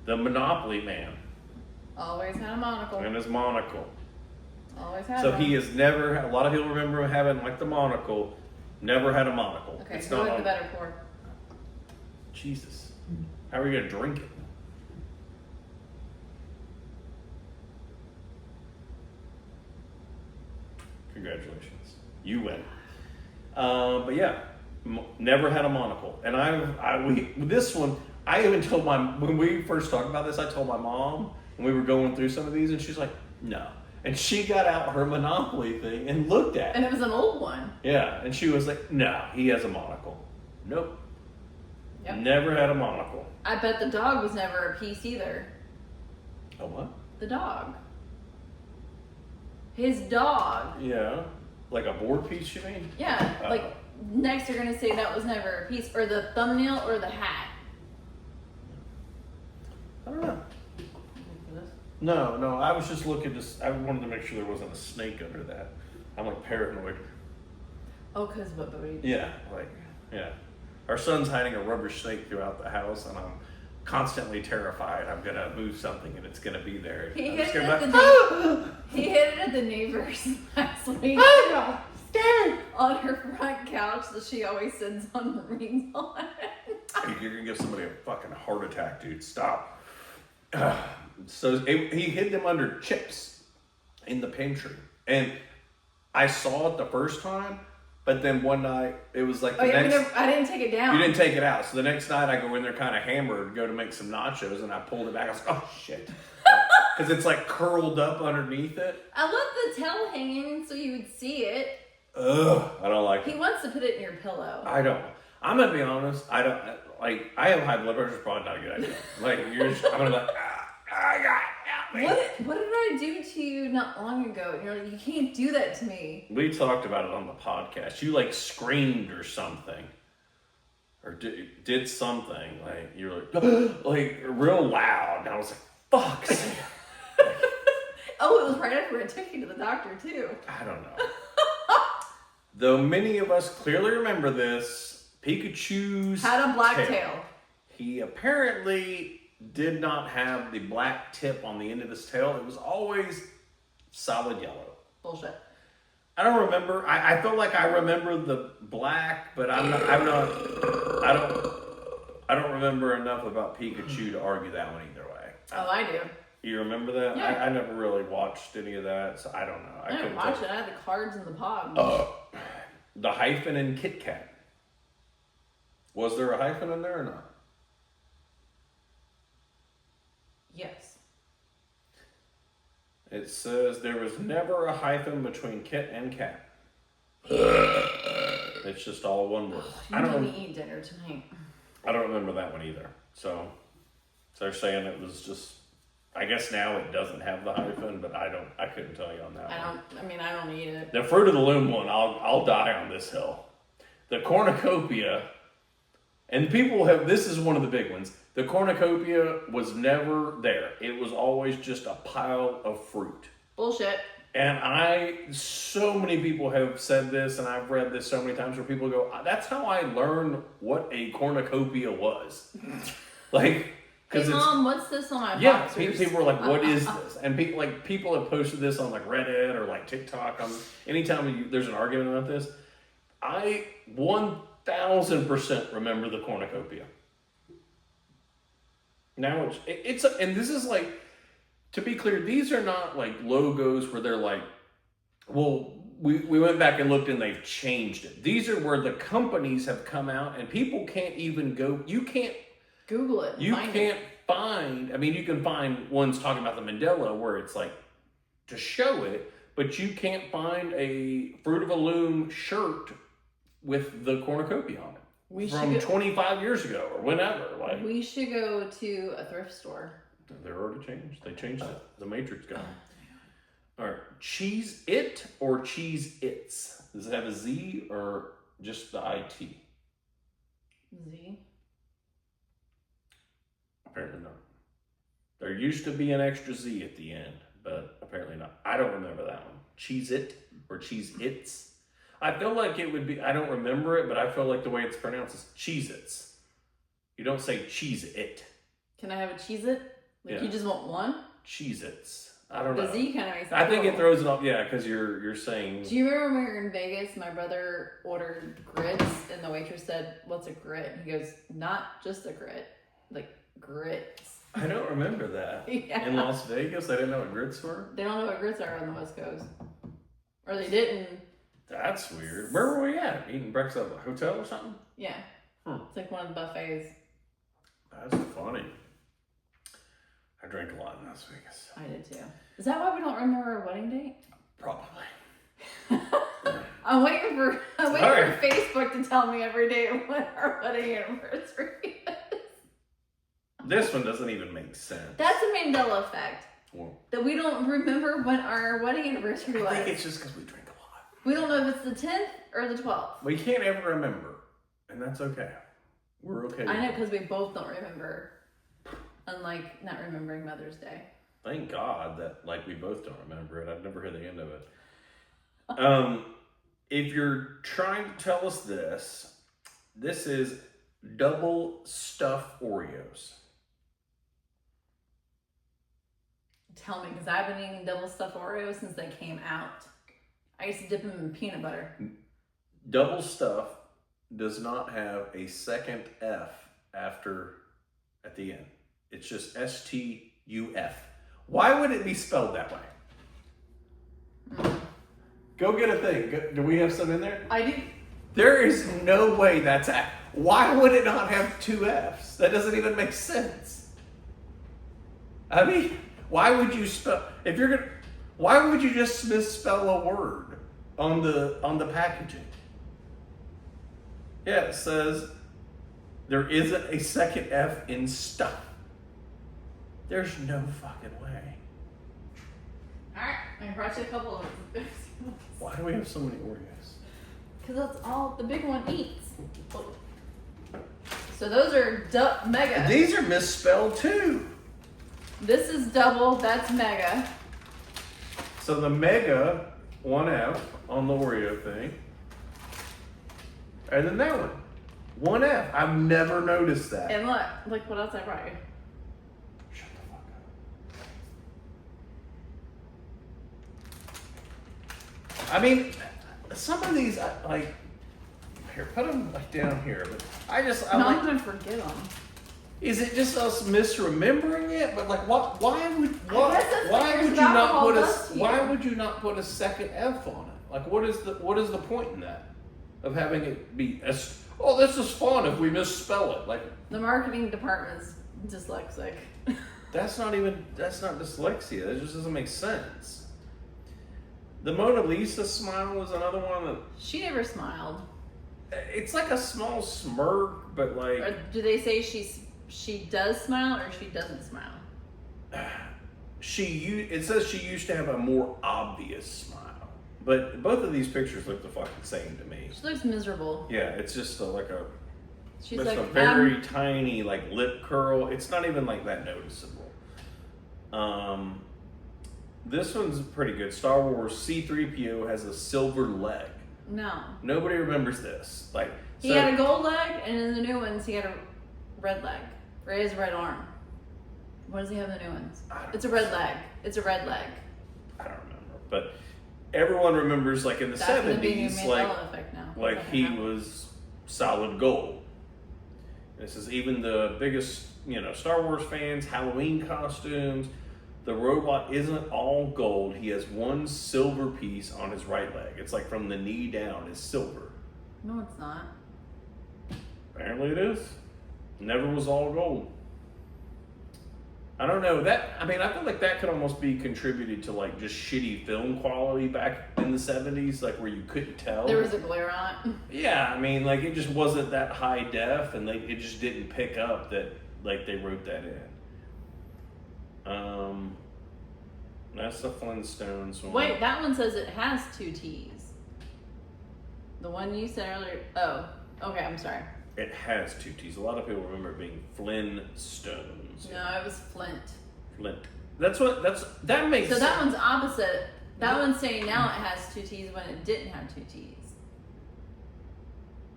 The Monopoly Man Always had a monocle. and his monocle. Always had So one. he has never. A lot of people remember him having like the monocle. Never had a monocle. Okay, It's who not had on. the better pour? Jesus, how are you gonna drink it? Congratulations, you win. But yeah, never had a monocle, and this one. I even told when we first talked about this, I told my mom when we were going through some of these, and she's like, no. And she got out her Monopoly thing and looked at it. And it was an old one. Yeah, and she was like, no, he has a monocle. Nope. Yep. Never had a monocle. I bet the dog was never a piece either. A what? The dog. His dog. Yeah. Like a board piece, you mean? Yeah, like next they're gonna say that was never a piece, or the thumbnail, or the hat. I don't know. No, I was just looking I wanted to make sure there wasn't a snake under that. I'm like paranoid. Oh, cause what, baby? Yeah, yeah. Our son's hiding a rubber snake throughout the house, and I'm constantly terrified I'm gonna move something and it's gonna be there. He I'm hit, just it gonna at be the like, he hit it at the neighbors last week on her front couch that she always sends on readings on. You're gonna give somebody a fucking heart attack, dude. Stop. So he hid them under chips in the pantry, and I saw it the first time, but then one night it was like I didn't take it down. You didn't take it out, so the next night I go in there kind of hammered, go to make some nachos, and I pulled it back. I was like, oh shit, because it's like curled up underneath it. I left the towel hanging so you would see it. Ugh, I don't like it. He wants to put it in your pillow. I don't. I'm gonna be honest. I don't like. I have high blood pressure. It's probably not a good idea. Like I'm gonna be like, I got help me. What did I do to you not long ago? And you're like, you can't do that to me. We talked about it on the podcast. You like screamed or something, or did something like you're like like real loud. And I was like, fuck. Oh, it was right after I took you to the doctor too. I don't know. Though many of us clearly remember this, Pikachu's Had a black tail. He apparently did not have the black tip on the end of his tail. It was always solid yellow. Bullshit. I don't remember. I feel like I remember the black, but I don't remember enough about Pikachu to argue that one either way. Oh, I do. You remember that? Yeah. I never really watched any of that, so I don't know. I didn't watch it. I had the cards in the pod. The hyphen in Kit Kat. Was there a hyphen in there or not? Yes. It says there was never a hyphen between Kit and Kat. It's just all one word. You made me eat dinner tonight. I don't remember that one either. So they're saying it was just. I guess now it doesn't have the hyphen, but I couldn't tell you on that one. I don't eat it. The Fruit of the Loom one, I'll die on this hill. The cornucopia, and people have, this is one of the big ones. The cornucopia was never there. It was always just a pile of fruit. Bullshit. And so many people have said this, and I've read this so many times where people go, that's how I learned what a cornucopia was. Like, Hey Mom, what's this on my boxers? People were like, what is this? And people have posted this on like Reddit or like TikTok. Anytime there's an argument about this, I 1000% remember the cornucopia. Now and this is like, to be clear, these are not like logos where they're like, well, we went back and looked and they've changed it. These are where the companies have come out and people can't even go, you can't Google it. You can't find, I mean, you can find ones talking about the Mandela where it's like to show it, but you can't find a Fruit of a Loom shirt with the cornucopia on it from 25 years ago or whenever. Like, we should go to a thrift store. They're already changed. They changed it. The Matrix guy. All right, Cheese It or Cheese Its? Does it have a Z or just the IT? Z. Apparently not. There used to be an extra Z at the end, but apparently not. I don't remember that one. Cheese It or Cheese Its? I feel like it would be, I don't remember it, but I feel like the way it's pronounced is Cheese Its. You don't say Cheese It. Can I have a Cheez It? Like, Yeah. you just want one? Cheese Its. I don't know. The Z kind of makes it I think cool. it throws it off, yeah, because you're saying. Do you remember when we were in Vegas? My brother ordered grits, and the waitress said, "What's a grit?" He goes, "Not just a grit, like grits." I don't remember that. Yeah. In Las Vegas, I didn't know what grits were. They don't know what grits are on the West Coast, or they didn't. That's weird. Where were we at? Eating breakfast at a hotel or something? Yeah, it's like one of the buffets. That's funny. I drank a lot in Las Vegas. I did too. Is that why we don't remember our wedding date? Probably. I'm waiting for Alright. Facebook to tell me every day when our wedding anniversary is. This one doesn't even make sense. That's a Mandela effect. Well, That we don't remember when our wedding anniversary was. I think it's just because we drink a lot. We don't know if it's the 10th or the 12th. We can't ever remember, and that's okay. We're okay. I know, with it. because we both don't remember. Unlike not remembering Mother's Day. Thank God that we both don't remember it. I've never heard the end of it. If you're trying to tell us this is double stuffed Oreos. Tell me, because I've been eating double stuffed Oreos since they came out. I used to dip them in peanut butter. Double stuff does not have a second F at the end. It's just STUF. Why would it be spelled that way? Go get a thing. Do we have some in there? I do. There is no way that's why would it not have two F's? That doesn't even make sense. I mean, why would you why would you just misspell a word on the packaging? Yeah, it says there isn't a second F in stuff. There's no fucking way. Alright, I brought you a couple of them. Why do we have so many Oreos? Because that's all the big one eats. So those are mega. These are misspelled too. This is double, that's mega. So the mega 1F on the Oreo thing. And then that one. 1F. I've never noticed that. And look what else I brought you. Shut the fuck up. I mean, some of these, here, put them down here. But I'm I'm gonna forget them. Is it just us misremembering it? But why would you not put a second F on it? What is the point in that? Of having it be this is fun if we misspell it. The marketing department's dyslexic. That's not dyslexia. That just doesn't make sense. The Mona Lisa smile was another one that She never smiled. it's like a small smirk, but Or do they say she does smile or she doesn't smile? it says she used to have a more obvious smile. But both of these pictures look the fucking same to me. She looks miserable. Yeah, it's just She's a very tiny lip curl. It's not even that noticeable. This one's pretty good. Star Wars C-3PO has a silver leg. No. Nobody remembers this. He had a gold leg, and in the new ones he had a red leg. Or his red arm. What does he have in the new ones? It's a red leg. It's a red leg. I don't remember, but everyone remembers in the That's gonna be a new 70s, Mandela effect now. he was solid gold. This is even the biggest, Star Wars fans, Halloween costumes. The robot isn't all gold. He has one silver piece on his right leg. It's from the knee down is silver. No, it's not. Apparently it is. Never was all gold. I don't know that. I mean, I feel like that could almost be contributed to like just shitty film quality back in the 70s, like where you couldn't tell. There was a glare on it. Yeah, I mean, like it just wasn't that high def, and it just didn't pick up that like they wrote that in. That's the Flintstones one. Wait, that one says it has 2 T's. The one you said earlier. Oh, okay. I'm sorry. It has 2 T's. A lot of people remember it being Flintstones. No, it was Flint. Flint. That makes. So that one's opposite. That one's saying now it has 2 T's when it didn't have 2 T's.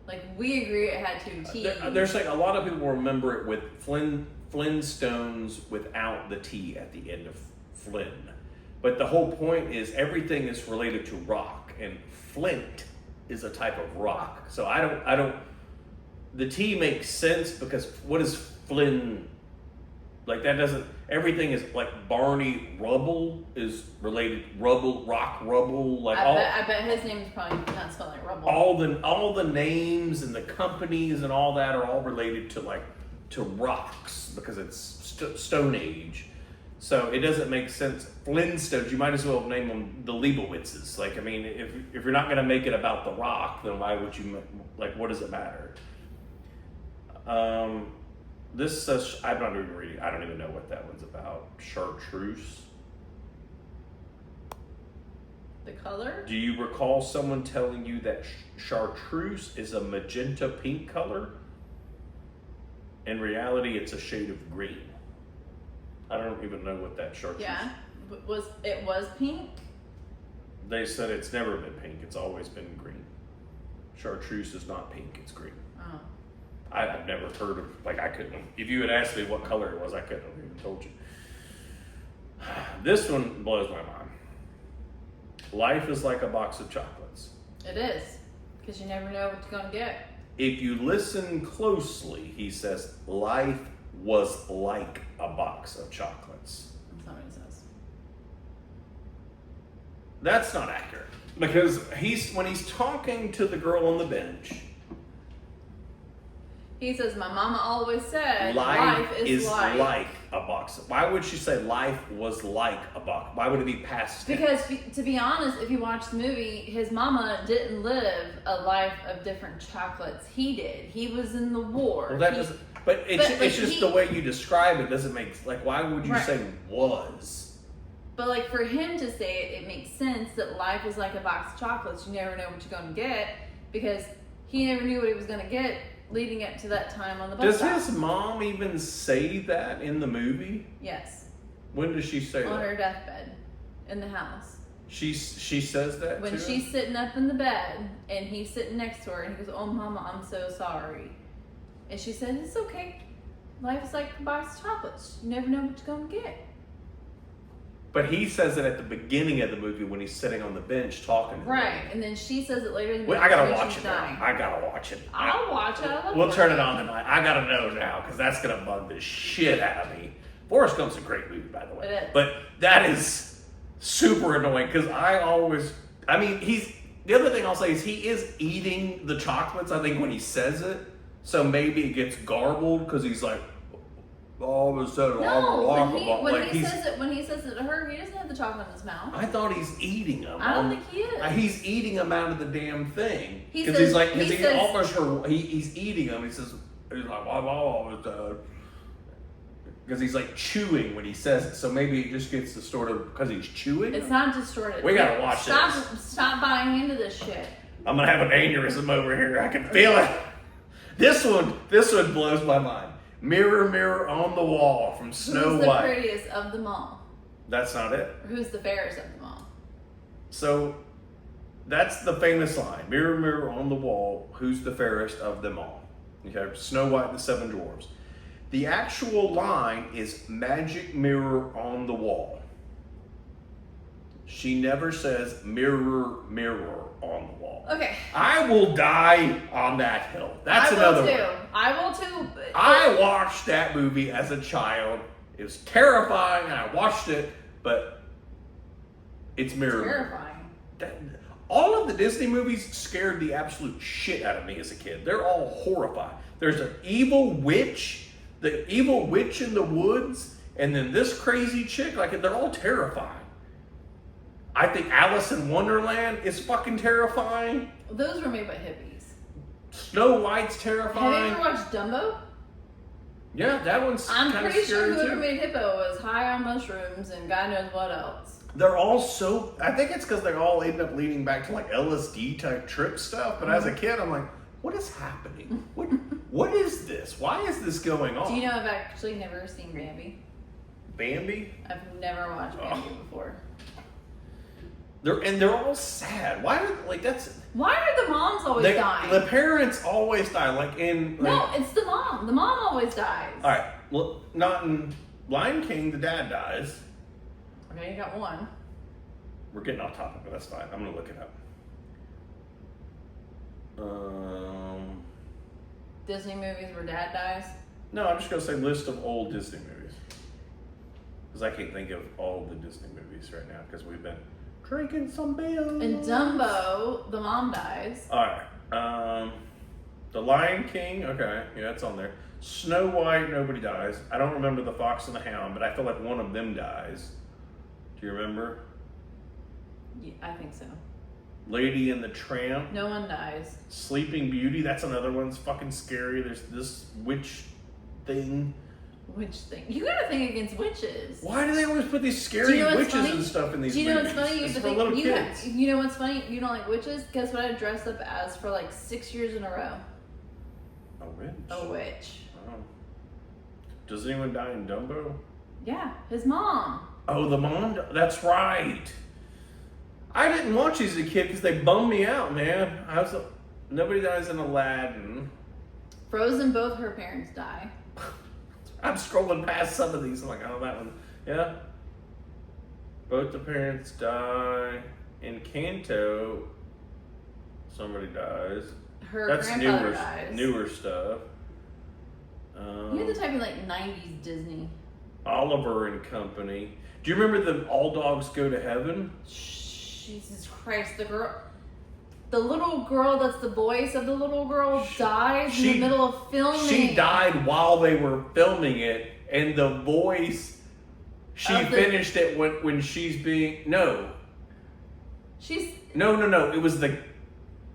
Like we agree it had 2 T's. They're saying a lot of people remember it with Flintstones without the T at the end of Flynn. But the whole point is everything is related to rock, and Flint is a type of rock. So I don't. The T makes sense because what is Flynn? Like that doesn't. Everything is like Barney Rubble is related. Rock Rubble. Like I bet his name is probably not spelled like Rubble. All the names and the companies and all that are all related to rocks because it's Stone Age. So it doesn't make sense. Flintstones, you might as well name them the Leibowitzes. Like, I mean, if you're not going to make it about the rock, then why would you, like, what does it matter? This says, I'm not even reading, I don't even know what that one's about. Chartreuse. The color? Do you recall someone telling you that chartreuse is a magenta pink color? In reality, it's a shade of green. I don't even know what that chartreuse. Yeah, it was pink. They said it's never been pink. It's always been green. Chartreuse is not pink. It's green. Oh. I've never heard of. Like I couldn't. If you had asked me what color it was, I couldn't have even told you. This one blows my mind. Life is like a box of chocolates. It is, because you never know what you're gonna get. If you listen closely, he says life was like a box of chocolates. That's not what it says. That's not accurate because when he's talking to the girl on the bench, he says, "My mama always said life is like a box." Why would she say life was like a box? Why would it be past tense? Because to be honest, if you watch the movie, his mama didn't live a life of different chocolates. He did. He was in the war. Well, that doesn't. But it's just the way you describe it doesn't make like. Why would you say was? But like for him to say it, it makes sense that life is like a box of chocolates. You never know what you're going to get because he never knew what he was going to get leading up to that time on the bus stop. Does his mom even say that in the movie? Yes. When does she say that? On her deathbed in the house. She says that when to she's him? sitting up in the bed and he's sitting next to her and he goes, "Oh, Mama, I'm so sorry." And she said, "It's okay. Life is like a box of chocolates. You never know what you're going to get." But he says it at the beginning of the movie when he's sitting on the bench talking to Right, her. and then she says it later in the movie. Well, I gotta when watch she's it now. dying. I gotta watch it. I'll watch it. We'll turn it on tonight. I gotta know now because that's gonna bug the shit out of me. Forrest Gump's a great movie, by the way. It is. But that is super annoying because the other thing I'll say is he is eating the chocolates, I think, when he says it. So maybe it gets garbled because he's like, all of a sudden, when he says it to her, he doesn't have the chocolate in his mouth. I thought he's eating them. I don't think he is. He's eating them out of the damn thing. Because he's eating them. He's like, because he's like chewing when he says it. So maybe it just gets distorted because he's chewing. It's not distorted. We gotta watch this. Stop buying into this shit. I'm gonna have an aneurysm over here. I can feel it. This one blows my mind. Mirror, mirror on the wall from Snow White. Who's the prettiest of them all? That's not it. Or who's the fairest of them all? So that's the famous line. Mirror, mirror on the wall, who's the fairest of them all? Okay, Snow White and the Seven Dwarfs. The actual line is magic mirror on the wall. She never says mirror, mirror on the wall. Okay. I will die on that hill. That's another one. I will too. I watched that movie as a child. It was terrifying, and I watched it, but it's mirror. Terrifying. All of the Disney movies scared the absolute shit out of me as a kid. They're all horrifying. There's an evil witch. The evil witch in the woods and then this crazy chick, like they're all terrifying. I think Alice in Wonderland is fucking terrifying. Those were made by hippies. Snow White's terrifying. Have you ever watched Dumbo? Yeah, that one's I'm kind of pretty sure scary whoever too. made Hippo was high on mushrooms and God knows what else. They're all so. I think it's because they all end up leading back to like LSD type trip stuff. But as a kid, I'm like, what is happening? What is this? Why is this going on? Do you know I've actually never seen Bambi? Bambi? I've never watched Bambi before. They're all sad. Why are like that's? Why are the moms always dying? The parents always die. Like in no, it's the mom. The mom always dies. All right, well, not in Lion King. The dad dies. Okay, you got one. We're getting off topic, but that's fine. I'm gonna look it up. Disney movies where dad dies? No, I'm just gonna say list of old Disney movies because I can't think of all the Disney movies right now because we've been drinking some beer. In Dumbo, the mom dies. All right. The Lion King. Okay, yeah, that's on there. Snow White. Nobody dies. I don't remember the Fox and the Hound, but I feel like one of them dies. Do you remember? Yeah, I think so. Lady and the Tramp. No one dies. Sleeping Beauty. That's another one. It's fucking scary. There's this witch thing. Witch thing. You gotta think against witches. Why do they always put these scary witches and stuff in these movies? Do you know what's funny? You it's have for to little think, kids. you know what's funny? You don't like witches? Guess what I dressed up as for like 6 years in a row? A witch. A witch. Oh. Does anyone die in Dumbo? Yeah, his mom. Oh, the mom? That's right. I didn't watch these as a kid because they bummed me out, man. Nobody dies in Aladdin. Frozen, both her parents die. I'm scrolling past some of these. I'm like, oh, that one. Yeah. Both the parents die. In Canto, somebody dies. Her That's grandfather dies. newer stuff. You have to type in like 90s Disney. Oliver and Company. Do you remember the All Dogs Go to Heaven? Jesus Christ, the little girl that's the voice of the little girl dies in the middle of filming. She died while they were filming it, and the voice, she finished it when she's being, no. No.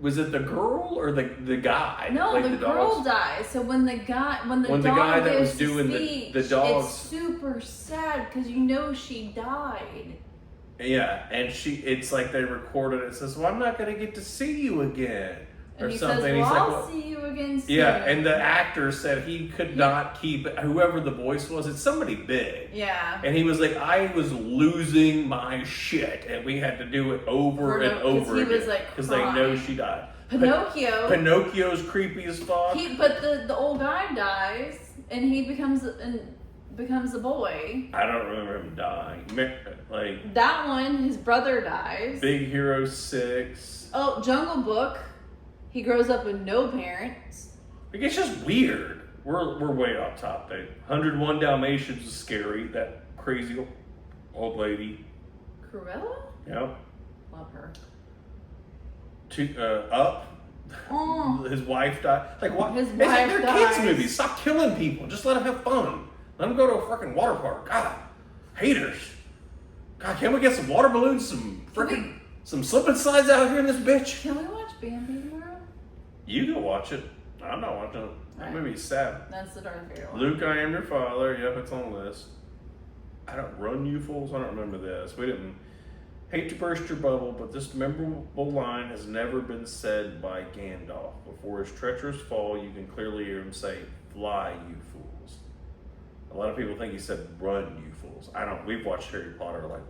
Was it the girl or the guy? No, like the girl dies. So when the guy that was doing the dogs, it's super sad because you know she died. Yeah, and it's like they recorded it. It says, "Well, I'm not going to get to see you again," or and he something. Says, well, I'll see you again soon. Yeah, and the actor said he could not keep whoever the voice was. It's somebody big. Yeah. And he was like, I was losing my shit, and we had to do it over and over again because they know she died. Pinocchio's creepy as fuck. But the old guy dies, and he becomes a boy. I don't remember him dying. Like that one, his brother dies. Big Hero 6. Oh, Jungle Book. He grows up with no parents. Like, it's just weird. We're way off topic. 101 Dalmatians is scary. That crazy old lady. Cruella? Yep. Love her. Up. Oh. His wife died. Like what? His wife they're dies. kids movies. Stop killing people. Just let them have fun. Let them go to a freaking water park. God, haters. God, can't we get some water balloons, some slip and slides out here in this bitch? Can we watch Bambi tomorrow? You go watch it. I'm not watching it. That movie's sad. That's the Darth Vader one. Luke, I am your father. Yep, it's on the list. I don't run you fools. I don't remember this. We didn't. Hate to burst your bubble, but this memorable line has never been said by Gandalf. Before his treacherous fall, you can clearly hear him say, "Fly, you fools." A lot of people think he said, "Run, you fools." I don't. We've watched Harry Potter like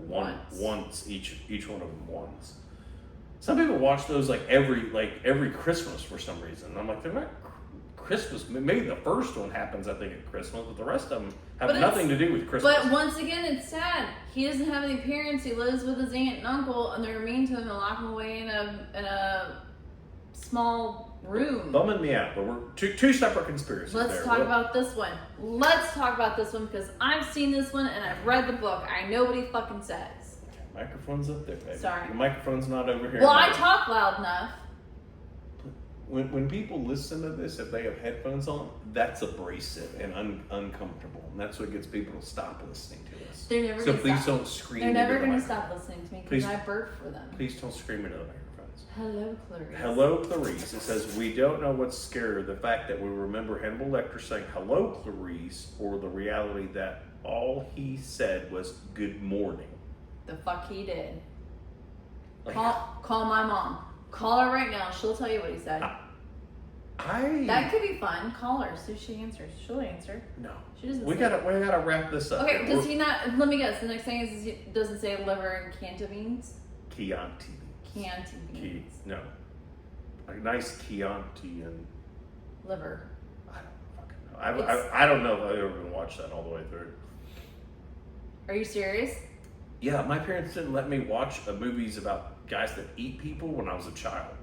once each one of them once. Some people watch those like every Christmas for some reason. I'm like, they're not Christmas. Maybe the first one happens, I think, at Christmas, but the rest of them have nothing to do with Christmas. But once again, it's sad. He doesn't have any parents. He lives with his aunt and uncle, and they're mean to him and lock him away in a small room. Bumming me out, but we're two separate conspiracies. Let's talk about this one. Let's talk about this one because I've seen this one and I've read the book. I know what he fucking says. Okay, microphone's up there, baby. Sorry. The microphone's not over here. Well, I talk loud enough. when people listen to this, if they have headphones on, that's abrasive and uncomfortable, and that's what gets people to stop listening to us. They're never so gonna please stop. don't scream. They're never going to stop listening to me Please- because I burp for them. Please don't scream into the microphones. Hello, Clarice. Hello, Clarice. It says, we don't know what's scarier, the fact that we remember Hannibal Lecter saying, hello, Clarice, or the reality that all he said was, good morning. The fuck he did. Like, Call my mom. Call her right now. She'll tell you what he said. That could be fun. Call her. See if she answers. She'll answer. No. She doesn't. We gotta wrap this up. Okay. Does he not? Let me guess. The next thing is he doesn't say liver and Chianti beans. Chianti. Chianti beans. No. A nice Chianti and Liver. I don't fucking know. I don't know if I've ever even watched that all the way through. Are you serious? Yeah, my parents didn't let me watch movies about guys that eat people when I was a child.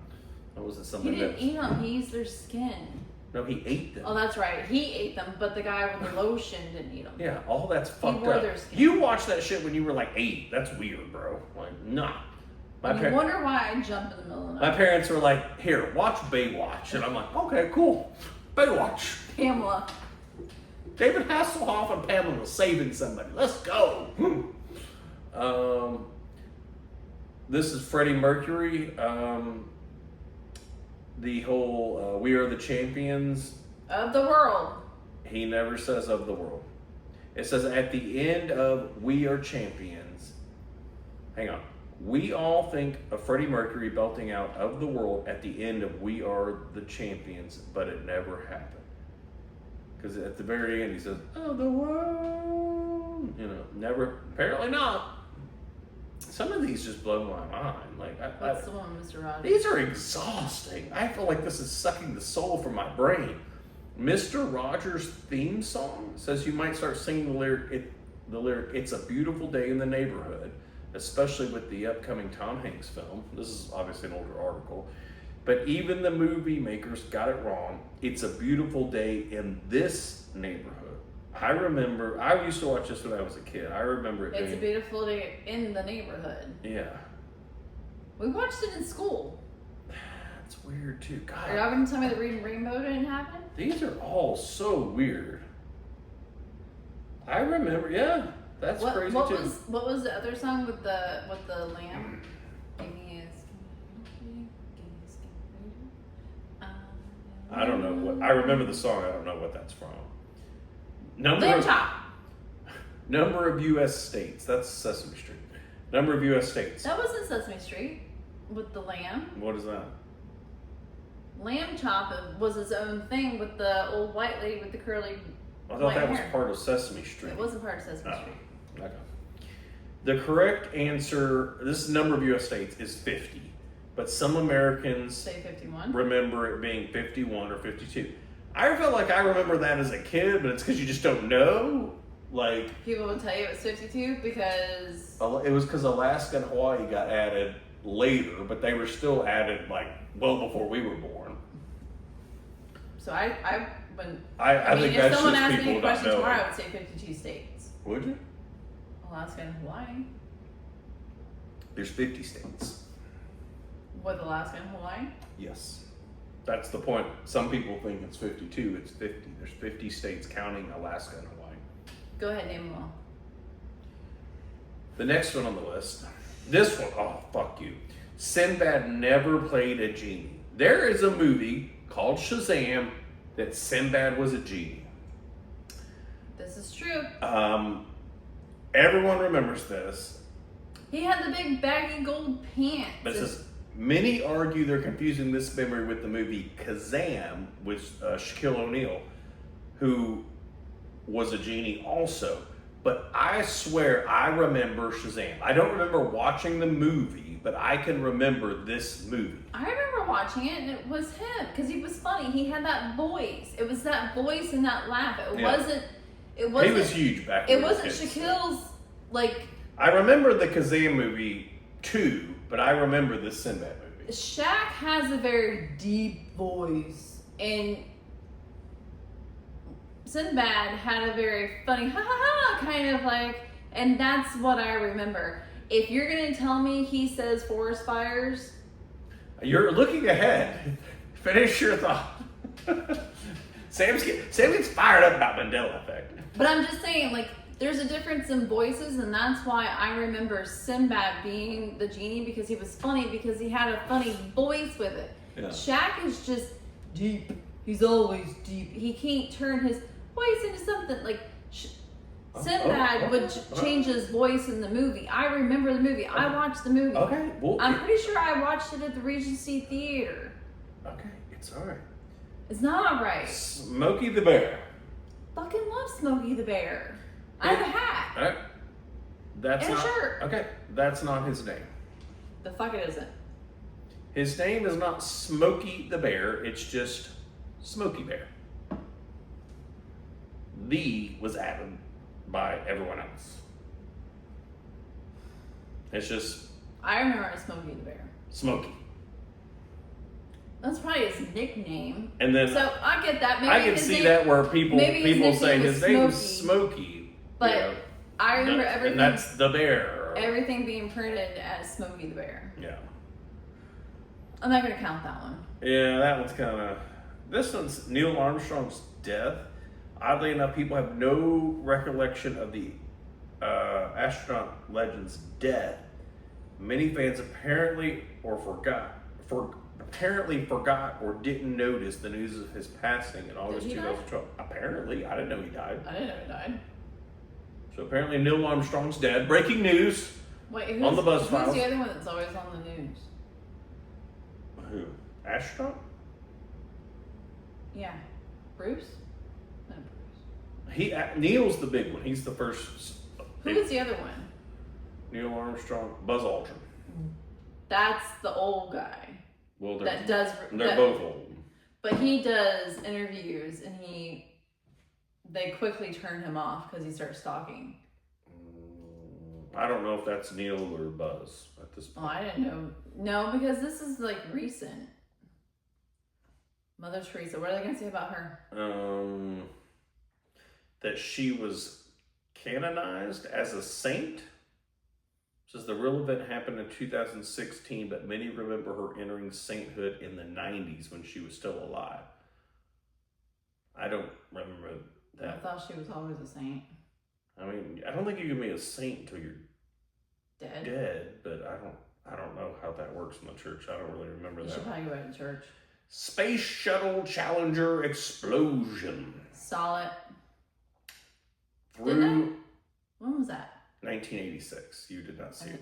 That wasn't something He didn't eat them. He used their skin. No, he ate them. Oh, that's right. He ate them, but the guy with the lotion didn't eat them. Yeah, all that's fucked wore up. their skin. You watched that shit when you were like 8. That's weird, bro. Like, nah. I wonder why I jump in the middle of the night. My parents were like, here, watch Baywatch. And I'm like, okay, cool. Baywatch. Pamela. David Hasselhoff and Pamela saving somebody. Let's go. This is Freddie Mercury. The whole we are the champions. Of the world. He never says of the world. It says at the end of we are champions. Hang on. We all think of Freddie Mercury belting out of the world at the end of we are the champions, but it never happened. Because at the very end he says, of the world. You know, never, apparently not. Some of these just blow my mind. Like, What's the one, Mr. Rogers? These are exhausting. I feel like this is sucking the soul from my brain. Mr. Rogers' theme song says you might start singing the lyric, it's a beautiful day in the neighborhood, especially with the upcoming Tom Hanks film. This is obviously an older article. But even the movie makers got it wrong. It's a beautiful day in this neighborhood. I remember, I used to watch this when I was a kid. I remember it It's a beautiful day in the neighborhood. Yeah. We watched it in school. That's weird too. God. Are y'all going to tell me the Reading Rainbow didn't happen? These are all so weird. I remember, yeah, that's crazy too. What was the other song with the lamb? Give me a I don't know what. I remember the song. I don't know what that's from. Lamb chop. Number of U.S. states. That's Sesame Street. Number of U.S. states. That wasn't Sesame Street with the lamb. What is that? Lamb chop was its own thing with the old white lady with the curly. I thought that was part of Sesame Street. It wasn't part of Sesame Street. Okay. The correct answer, this number of U.S. states, is 50. But some Americans Say 51. remember it being 51 or 52. I felt like I remember that as a kid, but it's because you just don't know. Like, people would tell you it was 52 because it was because Alaska and Hawaii got added later, but they were still added like well before we were born. So I think if that's someone just asked people me a not question knowing. tomorrow, I would say 52 states. Would you? Alaska and Hawaii. There's 50 states. With Alaska and Hawaii? Yes. That's the point. Some people think it's 52. It's 50. There's 50 states counting Alaska and Hawaii. Go ahead, name them all. The next one on the list. This one, oh, fuck you. Sinbad never played a genie. There is a movie called Shazam that Sinbad was a genie. This is true. Everyone remembers this. He had the big baggy gold pants. Many argue they're confusing this memory with the movie Kazam with Shaquille O'Neal, who was a genie also. But I swear I remember Shazam. I don't remember watching the movie, but I can remember this movie. I remember watching it, and it was him because he was funny. He had that voice. It was that voice and that laugh. It wasn't. He was huge back then. It wasn't Shaquille's like. I remember the Kazam movie too, but I remember this Sinbad movie. Shaq has a very deep voice, and Sinbad had a very funny ha ha ha kind of like, and that's what I remember. If you're gonna tell me he says forest fires, you're looking ahead. Finish your thought. Sam gets fired up about Mandela effect. But I'm just saying, like, there's a difference in voices, and that's why I remember Sinbad being the genie, because he was funny, because he had a funny voice with it. Yeah. Shaq is just deep. He's always deep. He can't turn his voice into something like Sinbad would change his voice in the movie. I remember the movie. I watched the movie. Okay, well, I'm pretty sure I watched it at the Regency Theater. Okay, it's all right. It's not all right. Smokey the Bear. Fucking love Smokey the Bear. I have a hat. All right. That's and not, a shirt. Okay, that's not his name. The fuck it isn't. His name is not Smokey the Bear. It's just Smokey Bear. The was added by everyone else. It's just I remember Smokey the Bear. Smokey. That's probably his nickname. And then so I get that. Maybe I can see that where people say his name is Smokey. But you know, I remember everything. And that's the bear. Everything being printed as Smokey the Bear. Yeah. I'm not gonna count that one. Yeah, that one's kind of. This one's Neil Armstrong's death. Oddly enough, people have no recollection of the astronaut legend's death. Many fans apparently forgot or didn't notice the news of his passing in August 2012. Apparently, I didn't know he died. I didn't know he died. So apparently, Neil Armstrong's dead. Breaking news. Wait, on the buzz files. Who's the other one that's always on the news? Who? Astronaut? Yeah, Bruce. No, Bruce. Neil's the big one. He's the first. Who is the other one? Neil Armstrong, Buzz Aldrin. That's the old guy. Well, they're both old. But he does interviews, and they quickly turn him off because he starts talking. I don't know if that's Neil or Buzz at this point. Oh, I didn't know. No, because this is like recent. Mother Teresa. What are they going to say about her? That she was canonized as a saint. Says the real event happened in 2016, but many remember her entering sainthood in the 90s when she was still alive. I don't remember that. I thought she was always a saint. I mean, I don't think you can be a saint until you're dead, but I don't know how that works in the church. I don't really remember that. You should probably go back to church. Space Shuttle Challenger explosion. Saw it. Through when was that? 1986. You did not see it.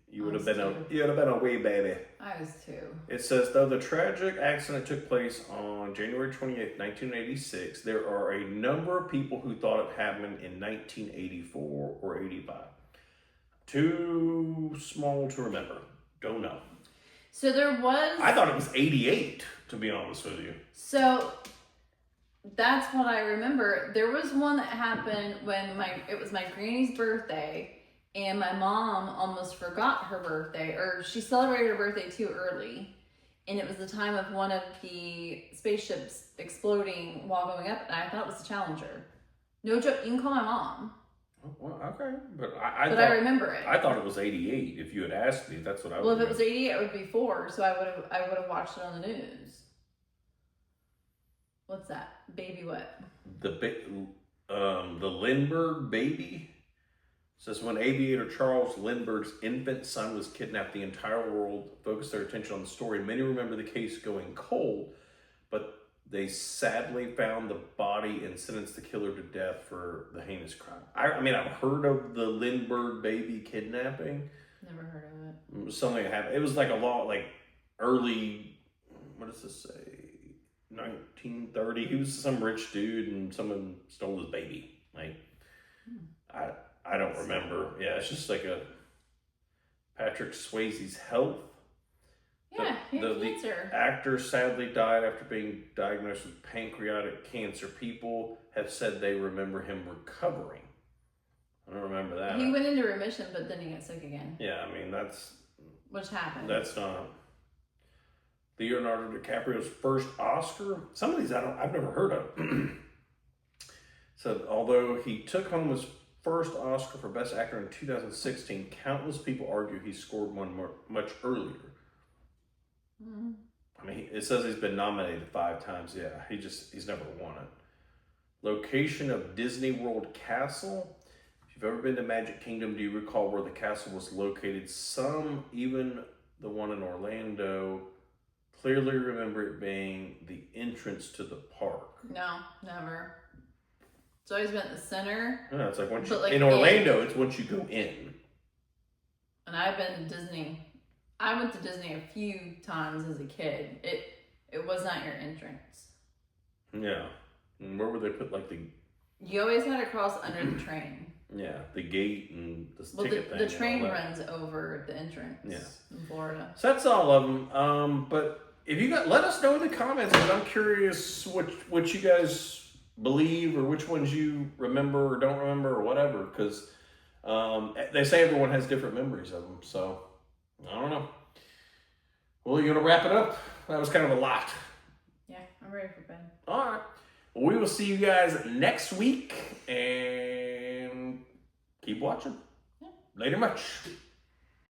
You would have been a wee baby. I was 2. It says, though the tragic accident took place on January 28th, 1986, there are a number of people who thought it happened in 1984 or 85. Too small to remember. Don't know. So there was... I thought it was 88, to be honest with you. So that's what I remember. There was one that happened when it was my granny's birthday, and my mom almost forgot her birthday, or she celebrated her birthday too early. And it was the time of one of the spaceships exploding while going up, and I thought it was the Challenger. No joke, you can call my mom. Well, okay, but I remember it. I thought it was 88. If you had asked me, that's what I would. Well, if it was 88, it would be 4. So I would have watched it on the news. What's that? Baby what? The Lindbergh baby. Says when aviator Charles Lindbergh's infant son was kidnapped, the entire world focused their attention on the story. Many remember the case going cold, but they sadly found the body and sentenced the killer to death for the heinous crime. I mean, I've heard of the Lindbergh baby kidnapping. Never heard of it. It was something that happened. It was like early, what does this say? 1930. He was some rich dude and someone stole his baby. I don't remember. Yeah, it's just like a Patrick Swayze's health. Yeah, he had cancer. The actor sadly died after being diagnosed with pancreatic cancer. People have said they remember him recovering. I don't remember that. He went into remission, but then he got sick again. Yeah, I mean, which happened. That's not Leonardo DiCaprio's first Oscar. Some of these I've never heard of. So although he took home his first Oscar for Best Actor in 2016, countless people argue he scored one much earlier. I mean, it says he's been nominated 5 times. Yeah, he's never won it. Location of Disney World Castle. If you've ever been to Magic Kingdom, do you recall where the castle was located? Some, even the one in Orlando, clearly remember it being the entrance to the park. No, never. It's always been at the center. Yeah, it's like once you, in Orlando, it's once you go in. And I've been to Disney. I went to Disney a few times as a kid. It was not your entrance. Yeah. And where would they put like the... You always had to cross under the train. Yeah, the gate and the ticket thing. The train runs over the entrance. Yeah. In Florida. So that's all of them. But if you got, let us know in the comments, because I'm curious what you guys believe or which ones you remember or don't remember or whatever. Because they say everyone has different memories of them. So I don't know. Well, you gonna wrap it up? That was kind of a lot. Yeah, I'm ready for bed. All right. Well, we will see you guys next week and keep watching. Yeah. Later much.